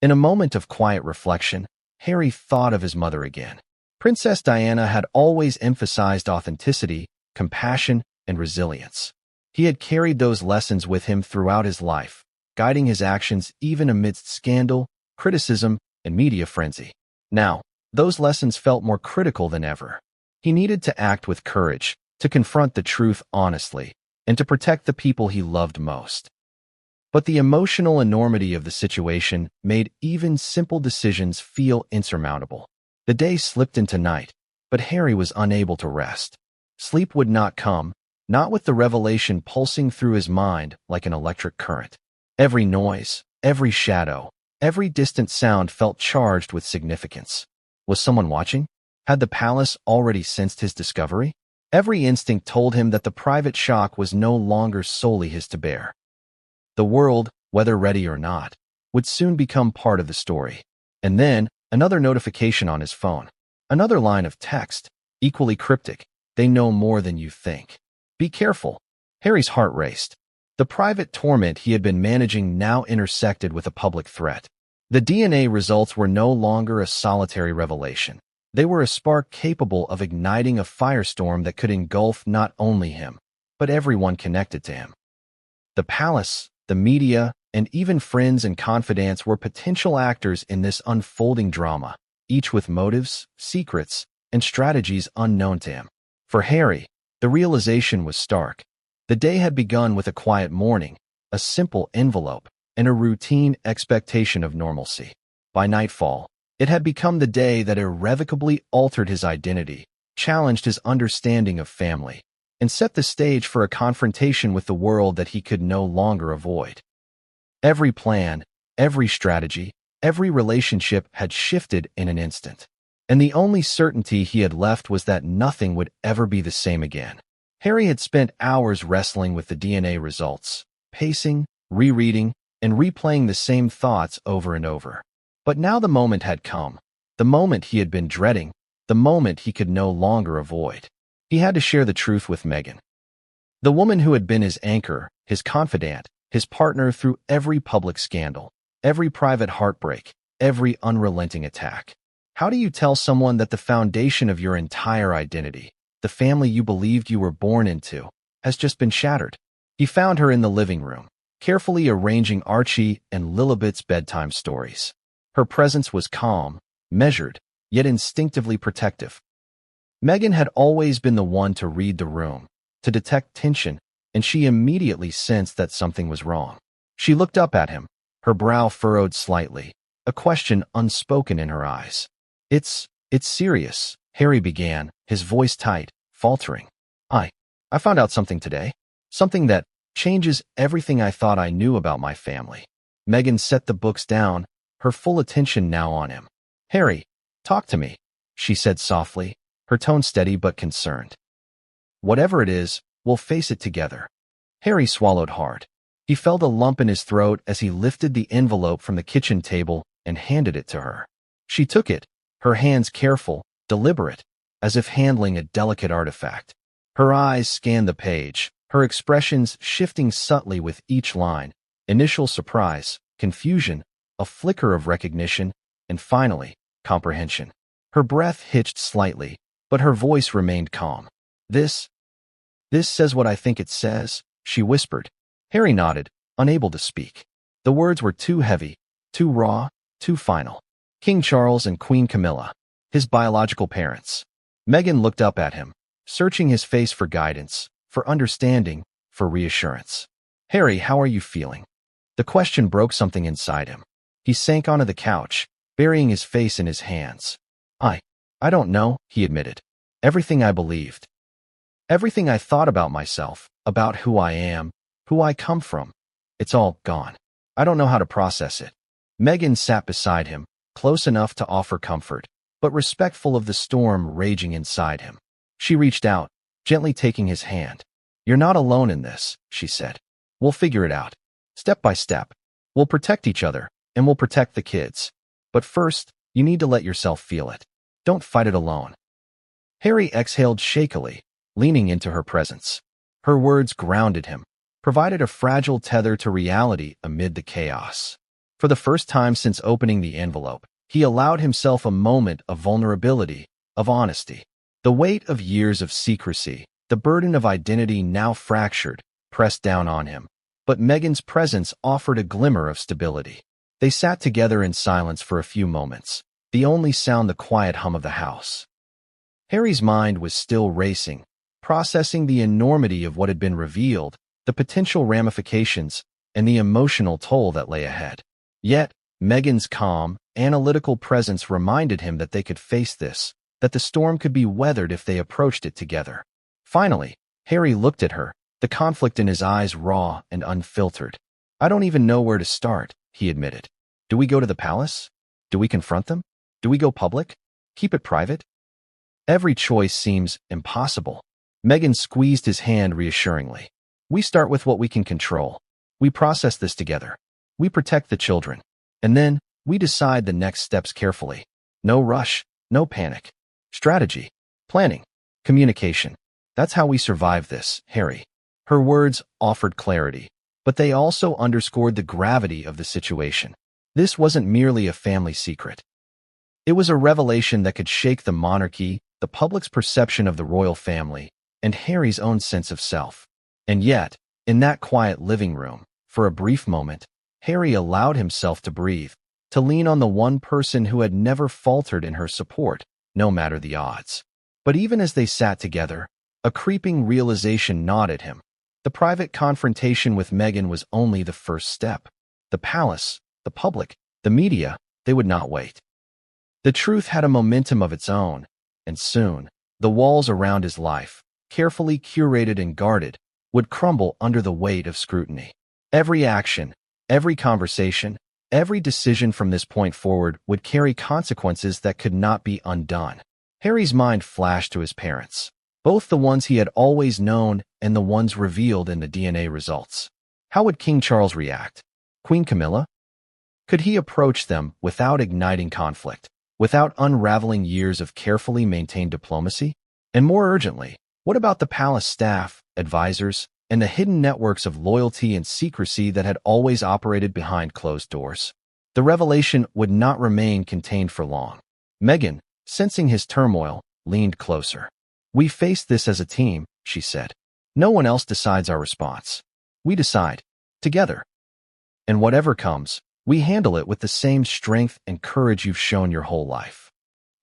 Speaker 1: In a moment of quiet reflection, Harry thought of his mother again. Princess Diana had always emphasized authenticity, compassion, and resilience. He had carried those lessons with him throughout his life, guiding his actions even amidst scandal, criticism, and media frenzy. Now, those lessons felt more critical than ever. He needed to act with courage, to confront the truth honestly, and to protect the people he loved most. But the emotional enormity of the situation made even simple decisions feel insurmountable. The day slipped into night, but Harry was unable to rest. Sleep would not come, not with the revelation pulsing through his mind like an electric current. Every noise, every shadow, every distant sound felt charged with significance. Was someone watching? Had the palace already sensed his discovery? Every instinct told him that the private shock was no longer solely his to bear. The world, whether ready or not, would soon become part of the story. And then, another notification on his phone. Another line of text, equally cryptic. They know more than you think. Be careful. Harry's heart raced. The private torment he had been managing now intersected with a public threat. The DNA results were no longer a solitary revelation. They were a spark capable of igniting a firestorm that could engulf not only him, but everyone connected to him. The palace, the media, and even friends and confidants were potential actors in this unfolding drama, each with motives, secrets, and strategies unknown to him. For Harry, the realization was stark. The day had begun with a quiet morning, a simple envelope, and a routine expectation of normalcy. By nightfall, it had become the day that irrevocably altered his identity, challenged his understanding of family, and set the stage for a confrontation with the world that he could no longer avoid. Every plan, every strategy, every relationship had shifted in an instant, and the only certainty he had left was that nothing would ever be the same again. Harry had spent hours wrestling with the DNA results, pacing, rereading, and replaying the same thoughts over and over. But now the moment had come, the moment he had been dreading, the moment he could no longer avoid. He had to share the truth with Meghan. The woman who had been his anchor, his confidant, his partner through every public scandal, every private heartbreak, every unrelenting attack. How do you tell someone that the foundation of your entire identity, the family you believed you were born into, has just been shattered? He found her in the living room, carefully arranging Archie and Lilibet's bedtime stories. Her presence was calm, measured, yet instinctively protective. Meghan had always been the one to read the room, to detect tension, and she immediately sensed that something was wrong. She looked up at him, her brow furrowed slightly, a question unspoken in her eyes. It's serious, Harry began, his voice tight, faltering. I found out something today. Something that changes everything I thought I knew about my family. Meghan set the books down, her full attention now on him. Harry, talk to me, she said softly, her tone steady but concerned. Whatever it is, we'll face it together. Harry swallowed hard. He felt a lump in his throat as he lifted the envelope from the kitchen table and handed it to her. She took it, her hands careful, deliberate, as if handling a delicate artifact. Her eyes scanned the page, her expressions shifting subtly with each line: initial surprise, confusion, a flicker of recognition, and finally, comprehension. Her breath hitched slightly, but her voice remained calm. This says what I think it says," she whispered. Harry nodded, unable to speak. The words were too heavy, too raw, too final. King Charles and Queen Camilla, his biological parents. Meghan looked up at him, searching his face for guidance, for understanding, for reassurance. "Harry, how are you feeling?" The question broke something inside him. He sank onto the couch, burying his face in his hands. I don't know," he admitted. "Everything I believed. Everything I thought about myself, about who I am, who I come from. It's all gone. I don't know how to process it." Meghan sat beside him, close enough to offer comfort, but respectful of the storm raging inside him. She reached out, gently taking his hand. "You're not alone in this," she said. "We'll figure it out. Step by step. We'll protect each other, and we'll protect the kids. But first, you need to let yourself feel it. Don't fight it alone." Harry exhaled shakily, leaning into her presence. Her words grounded him, provided a fragile tether to reality amid the chaos. For the first time since opening the envelope, he allowed himself a moment of vulnerability, of honesty. The weight of years of secrecy, the burden of identity now fractured, pressed down on him. But Meghan's presence offered a glimmer of stability. They sat together in silence for a few moments, the only sound the quiet hum of the house. Harry's mind was still racing, processing the enormity of what had been revealed, the potential ramifications, and the emotional toll that lay ahead. Yet, Meghan's calm, analytical presence reminded him that they could face this, that the storm could be weathered if they approached it together. Finally, Harry looked at her, the conflict in his eyes raw and unfiltered. "I don't even know where to start," he admitted. "Do we go to the palace? Do we confront them? Do we go public? Keep it private?" Every choice seems impossible. Meghan squeezed his hand reassuringly. "We start with what we can control. We process this together. We protect the children. And then, we decide the next steps carefully. No rush, no panic. Strategy, planning, communication. That's how we survive this, Harry." Her words offered clarity, but they also underscored the gravity of the situation. This wasn't merely a family secret. It was a revelation that could shake the monarchy, the public's perception of the royal family, and Harry's own sense of self. And yet, in that quiet living room, for a brief moment, Harry allowed himself to breathe, to lean on the one person who had never faltered in her support, no matter the odds. But even as they sat together, a creeping realization gnawed at him. The private confrontation with Meghan was only the first step. The palace, the public, the media, they would not wait. The truth had a momentum of its own, and soon, the walls around his life, carefully curated and guarded, would crumble under the weight of scrutiny. Every action, every conversation, every decision from this point forward would carry consequences that could not be undone. Harry's mind flashed to his parents, both the ones he had always known and the ones revealed in the DNA results. How would King Charles react? Queen Camilla? Could he approach them without igniting conflict, without unraveling years of carefully maintained diplomacy? And more urgently, what about the palace staff, advisors, and the hidden networks of loyalty and secrecy that had always operated behind closed doors? The revelation would not remain contained for long. Meghan, sensing his turmoil, leaned closer. "We face this as a team," she said. "No one else decides our response. We decide, together. And whatever comes, we handle it with the same strength and courage you've shown your whole life."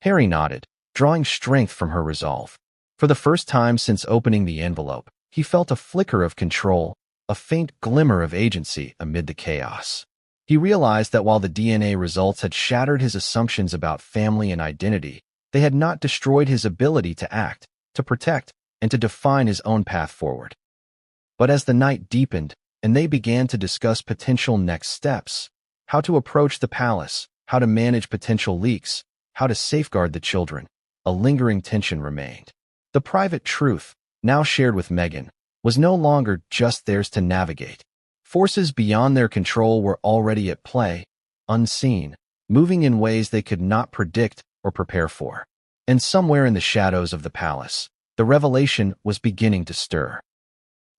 Speaker 1: Harry nodded, drawing strength from her resolve. For the first time since opening the envelope, he felt a flicker of control, a faint glimmer of agency amid the chaos. He realized that while the DNA results had shattered his assumptions about family and identity, they had not destroyed his ability to act, to protect, and to define his own path forward. But as the night deepened, and they began to discuss potential next steps, how to approach the palace, how to manage potential leaks, how to safeguard the children, a lingering tension remained. The private truth, now shared with Meghan, was no longer just theirs to navigate. Forces beyond their control were already at play, unseen, moving in ways they could not predict or prepare for. And somewhere in the shadows of the palace, the revelation was beginning to stir.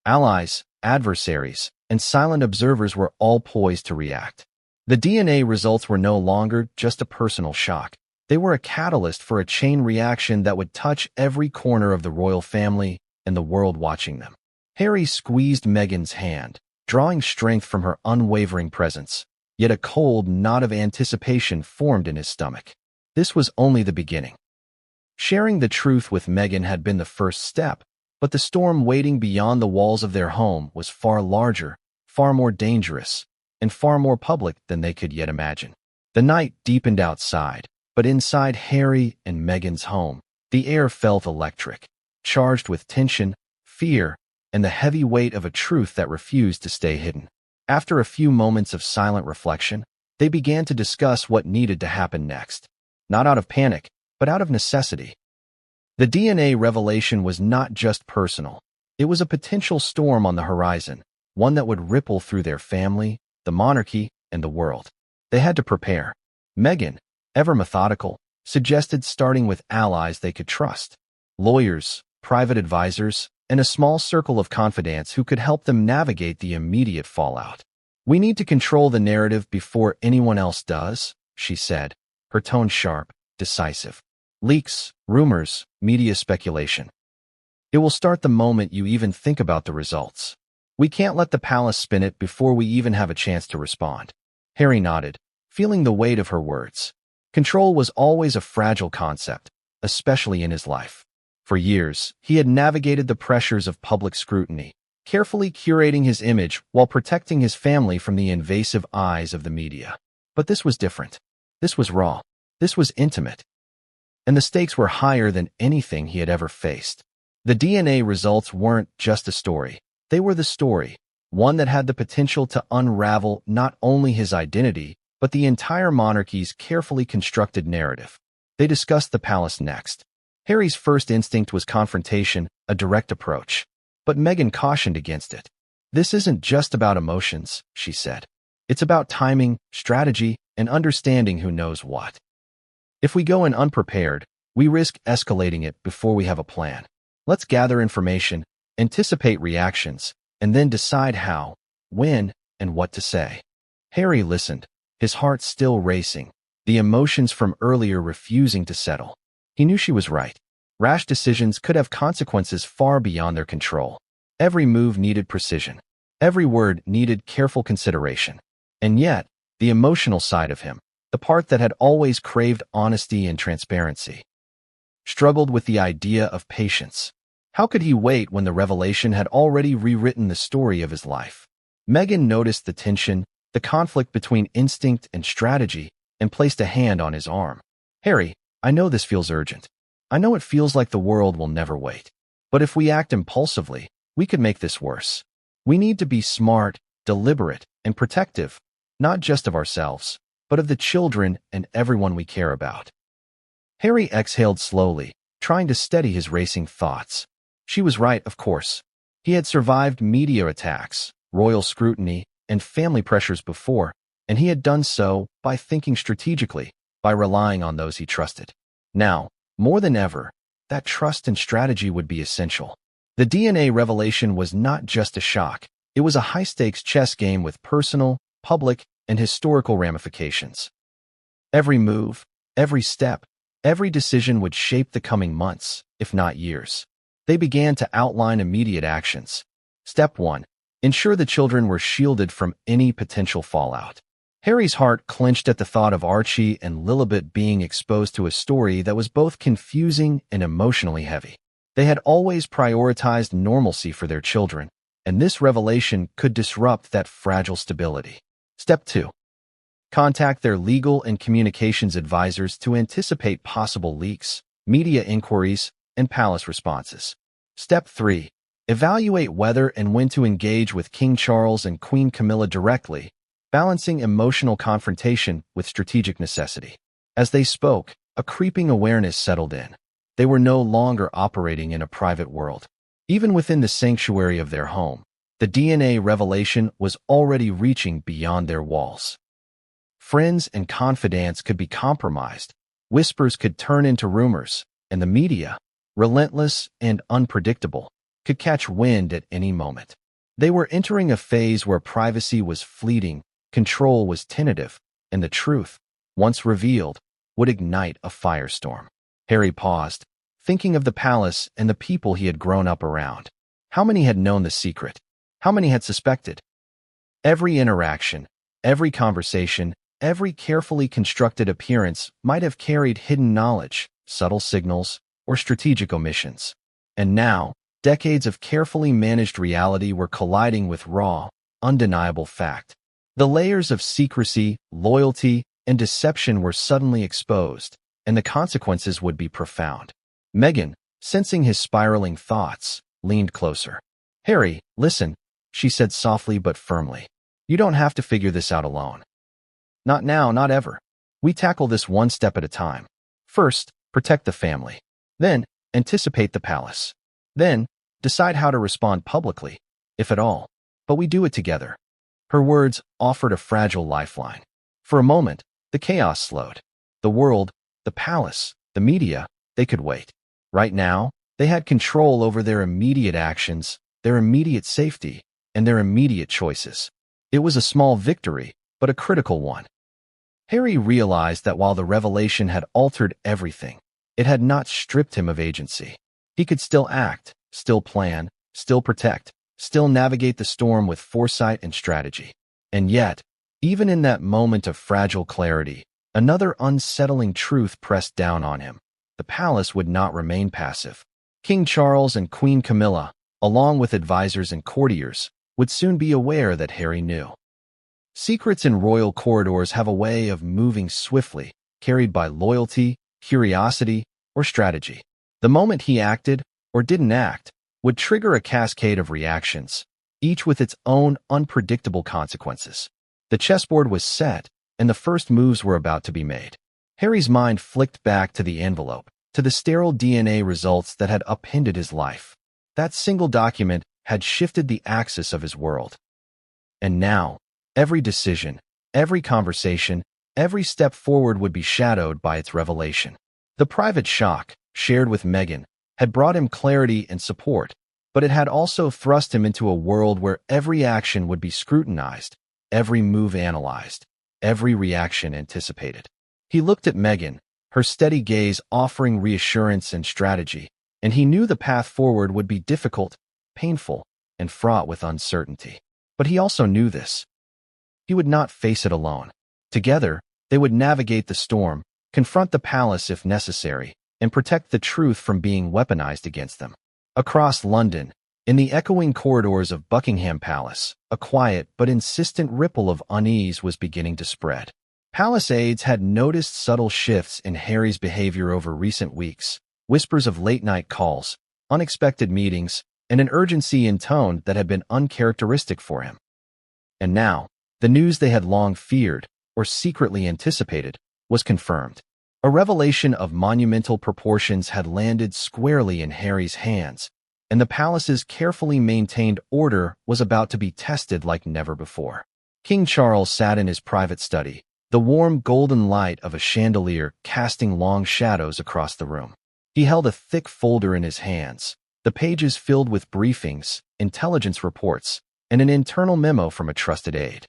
Speaker 1: Allies, adversaries, and silent observers were all poised to react. The DNA results were no longer just a personal shock. They were a catalyst for a chain reaction that would touch every corner of the royal family and the world watching them. Harry squeezed Meghan's hand, drawing strength from her unwavering presence, yet a cold knot of anticipation formed in his stomach. This was only the beginning. Sharing the truth with Meghan had been the first step, but the storm waiting beyond the walls of their home was far larger, far more dangerous, and far more public than they could yet imagine. The night deepened outside, but inside Harry and Meghan's home, the air felt electric, charged with tension, fear, and the heavy weight of a truth that refused to stay hidden. After a few moments of silent reflection, they began to discuss what needed to happen next, not out of panic, but out of necessity. The DNA revelation was not just personal. It was a potential storm on the horizon, one that would ripple through their family, the monarchy, and the world. They had to prepare. Meghan, ever methodical, suggested starting with allies they could trust, lawyers, private advisors, and a small circle of confidants who could help them navigate the immediate fallout. "We need to control the narrative before anyone else does," she said, her tone sharp, decisive. "Leaks, rumors, media speculation. It will start the moment you even think about the results. We can't let the palace spin it before we even have a chance to respond." Harry nodded, feeling the weight of her words. Control was always a fragile concept, especially in his life. For years, he had navigated the pressures of public scrutiny, carefully curating his image while protecting his family from the invasive eyes of the media. But this was different. This was raw. This was intimate. And the stakes were higher than anything he had ever faced. The DNA results weren't just a story. They were the story, one that had the potential to unravel not only his identity, but the entire monarchy's carefully constructed narrative. They discussed the palace next. Harry's first instinct was confrontation, a direct approach. But Meghan cautioned against it. "This isn't just about emotions," she said. "It's about timing, strategy, and understanding who knows what. If we go in unprepared, we risk escalating it before we have a plan. Let's gather information, anticipate reactions, and then decide how, when, and what to say." Harry listened, his heart still racing, the emotions from earlier refusing to settle. He knew she was right. Rash decisions could have consequences far beyond their control. Every move needed precision. Every word needed careful consideration. And yet, the emotional side of him, the part that had always craved honesty and transparency, struggled with the idea of patience. How could he wait when the revelation had already rewritten the story of his life? Meghan noticed the tension, the conflict between instinct and strategy, and placed a hand on his arm. "Harry, I know this feels urgent. I know it feels like the world will never wait. But if we act impulsively, we could make this worse. We need to be smart, deliberate, and protective, not just of ourselves, but of the children and everyone we care about." Harry exhaled slowly, trying to steady his racing thoughts. She was right, of course. He had survived media attacks, royal scrutiny, and family pressures before, and he had done so by thinking strategically, by relying on those he trusted. Now, more than ever, that trust and strategy would be essential. The DNA revelation was not just a shock. It was a high-stakes chess game with personal, public, and historical ramifications. Every move, every step, every decision would shape the coming months, if not years. They began to outline immediate actions. Step 1. Ensure the children were shielded from any potential fallout. Harry's heart clenched at the thought of Archie and Lilibet being exposed to a story that was both confusing and emotionally heavy. They had always prioritized normalcy for their children, and this revelation could disrupt that fragile stability. Step 2. Contact their legal and communications advisors to anticipate possible leaks, media inquiries, and palace responses. Step 3. Evaluate whether and when to engage with King Charles and Queen Camilla directly, balancing emotional confrontation with strategic necessity. As they spoke, a creeping awareness settled in. They were no longer operating in a private world. Even within the sanctuary of their home, the DNA revelation was already reaching beyond their walls. Friends and confidants could be compromised. Whispers could turn into rumors, and the media, relentless and unpredictable, could catch wind at any moment. They were entering a phase where privacy was fleeting, control was tentative, and the truth, once revealed, would ignite a firestorm. Harry paused, thinking of the palace and the people he had grown up around. How many had known the secret? How many had suspected? Every interaction, every conversation, every carefully constructed appearance might have carried hidden knowledge, subtle signals, or strategic omissions. And now, decades of carefully managed reality were colliding with raw, undeniable fact. The layers of secrecy, loyalty, and deception were suddenly exposed, and the consequences would be profound. Meghan, sensing his spiraling thoughts, leaned closer. "Harry, listen," she said softly but firmly. "You don't have to figure this out alone. Not now, not ever. We tackle this one step at a time. First, protect the family. Then, anticipate the palace. Then, decide how to respond publicly, if at all. But we do it together." Her words offered a fragile lifeline. For a moment, the chaos slowed. The world, the palace, the media, they could wait. Right now, they had control over their immediate actions, their immediate safety, and their immediate choices. It was a small victory, but a critical one. Harry realized that while the revelation had altered everything, it had not stripped him of agency. He could still act, still plan, still protect, still navigate the storm with foresight and strategy. And yet, even in that moment of fragile clarity, another unsettling truth pressed down on him. The palace would not remain passive. King Charles and Queen Camilla, along with advisors and courtiers, would soon be aware that Harry knew. Secrets in royal corridors have a way of moving swiftly, carried by loyalty, curiosity, or strategy. The moment he acted, or didn't act, would trigger a cascade of reactions, each with its own unpredictable consequences. The chessboard was set, and the first moves were about to be made. Harry's mind flicked back to the envelope, to the sterile DNA results that had upended his life. That single document had shifted the axis of his world. And now, every decision, every conversation, every step forward would be shadowed by its revelation. The private shock, shared with Meghan, had brought him clarity and support, but it had also thrust him into a world where every action would be scrutinized, every move analyzed, every reaction anticipated. He looked at Meghan, her steady gaze offering reassurance and strategy, and he knew the path forward would be difficult, painful, and fraught with uncertainty. But he also knew this. He would not face it alone. Together, they would navigate the storm, confront the palace if necessary, and protect the truth from being weaponized against them. Across London, in the echoing corridors of Buckingham Palace, a quiet but insistent ripple of unease was beginning to spread. Palace aides had noticed subtle shifts in Harry's behavior over recent weeks, whispers of late-night calls, unexpected meetings, and an urgency in tone that had been uncharacteristic for him. And now, the news they had long feared, or secretly anticipated, was confirmed. A revelation of monumental proportions had landed squarely in Harry's hands, and the palace's carefully maintained order was about to be tested like never before. King Charles sat in his private study, the warm golden light of a chandelier casting long shadows across the room. He held a thick folder in his hands, the pages filled with briefings, intelligence reports, and an internal memo from a trusted aide.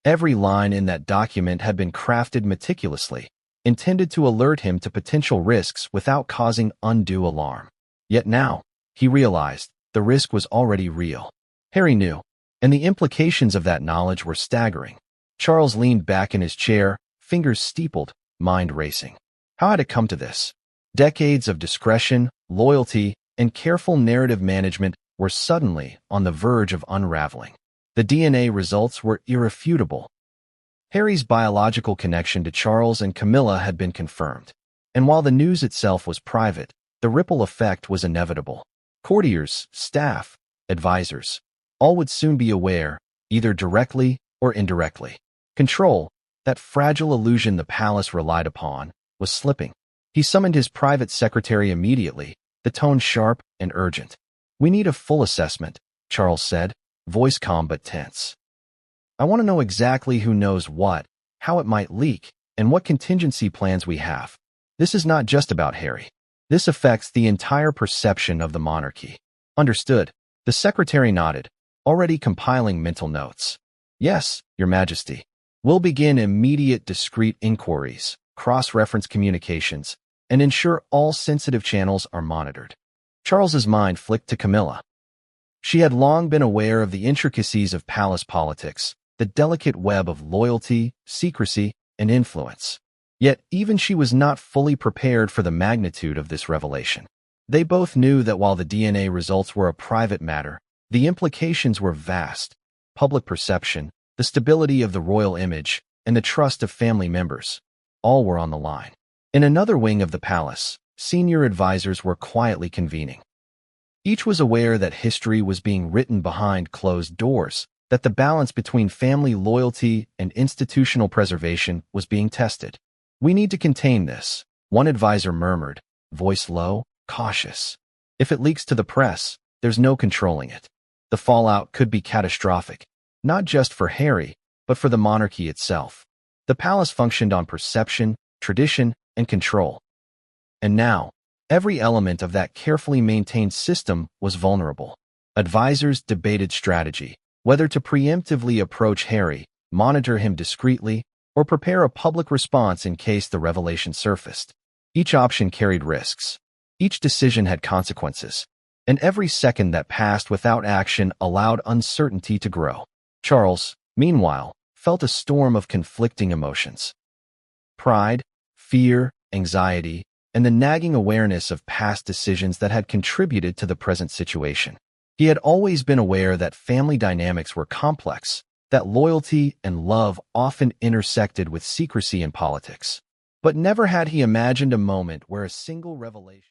Speaker 1: Every line in that document had been crafted meticulously, intended to alert him to potential risks without causing undue alarm. Yet now, he realized, the risk was already real. Harry knew, and the implications of that knowledge were staggering. Charles leaned back in his chair, fingers steepled, mind racing. How had it come to this? Decades of discretion, loyalty, and careful narrative management were suddenly on the verge of unraveling. The DNA results were irrefutable. Harry's biological connection to Charles and Camilla had been confirmed, and while the news itself was private, the ripple effect was inevitable. Courtiers, staff, advisors, all would soon be aware, either directly or indirectly. Control, that fragile illusion the palace relied upon, was slipping. He summoned his private secretary immediately, the tone sharp and urgent. "We need a full assessment," Charles said, voice calm but tense. "I want to know exactly who knows what, how it might leak, and what contingency plans we have. This is not just about Harry. This affects the entire perception of the monarchy. Understood. The secretary nodded, already compiling mental notes. Yes, Your Majesty. We'll begin immediate discreet inquiries, cross-reference communications, and ensure all sensitive channels are monitored. Charles's mind flicked to Camilla. She had long been aware of the intricacies of palace politics, the delicate web of loyalty, secrecy, and influence. Yet even she was not fully prepared for the magnitude of this revelation. They both knew that while the DNA results were a private matter, the implications were vast. Public perception, the stability of the royal image, and the trust of family members, all were on the line. In another wing of the palace, senior advisors were quietly convening. Each was aware that history was being written behind closed doors, that the balance between family loyalty and institutional preservation was being tested. We need to contain this, one advisor murmured, voice low, cautious. If it leaks to the press, there's no controlling it. The fallout could be catastrophic, not just for Harry, but for the monarchy itself. The palace functioned on perception, tradition, and control. And now, every element of that carefully maintained system was vulnerable. Advisors debated strategy, whether to preemptively approach Harry, monitor him discreetly, or prepare a public response in case the revelation surfaced. Each option carried risks. Each decision had consequences. And every second that passed without action allowed uncertainty to grow. Charles, meanwhile, felt a storm of conflicting emotions. Pride, fear, anxiety, and the nagging awareness of past decisions that had contributed to the present situation. He had always been aware that family dynamics were complex, that loyalty and love often intersected with secrecy in politics. But never had he imagined a moment where a single revelation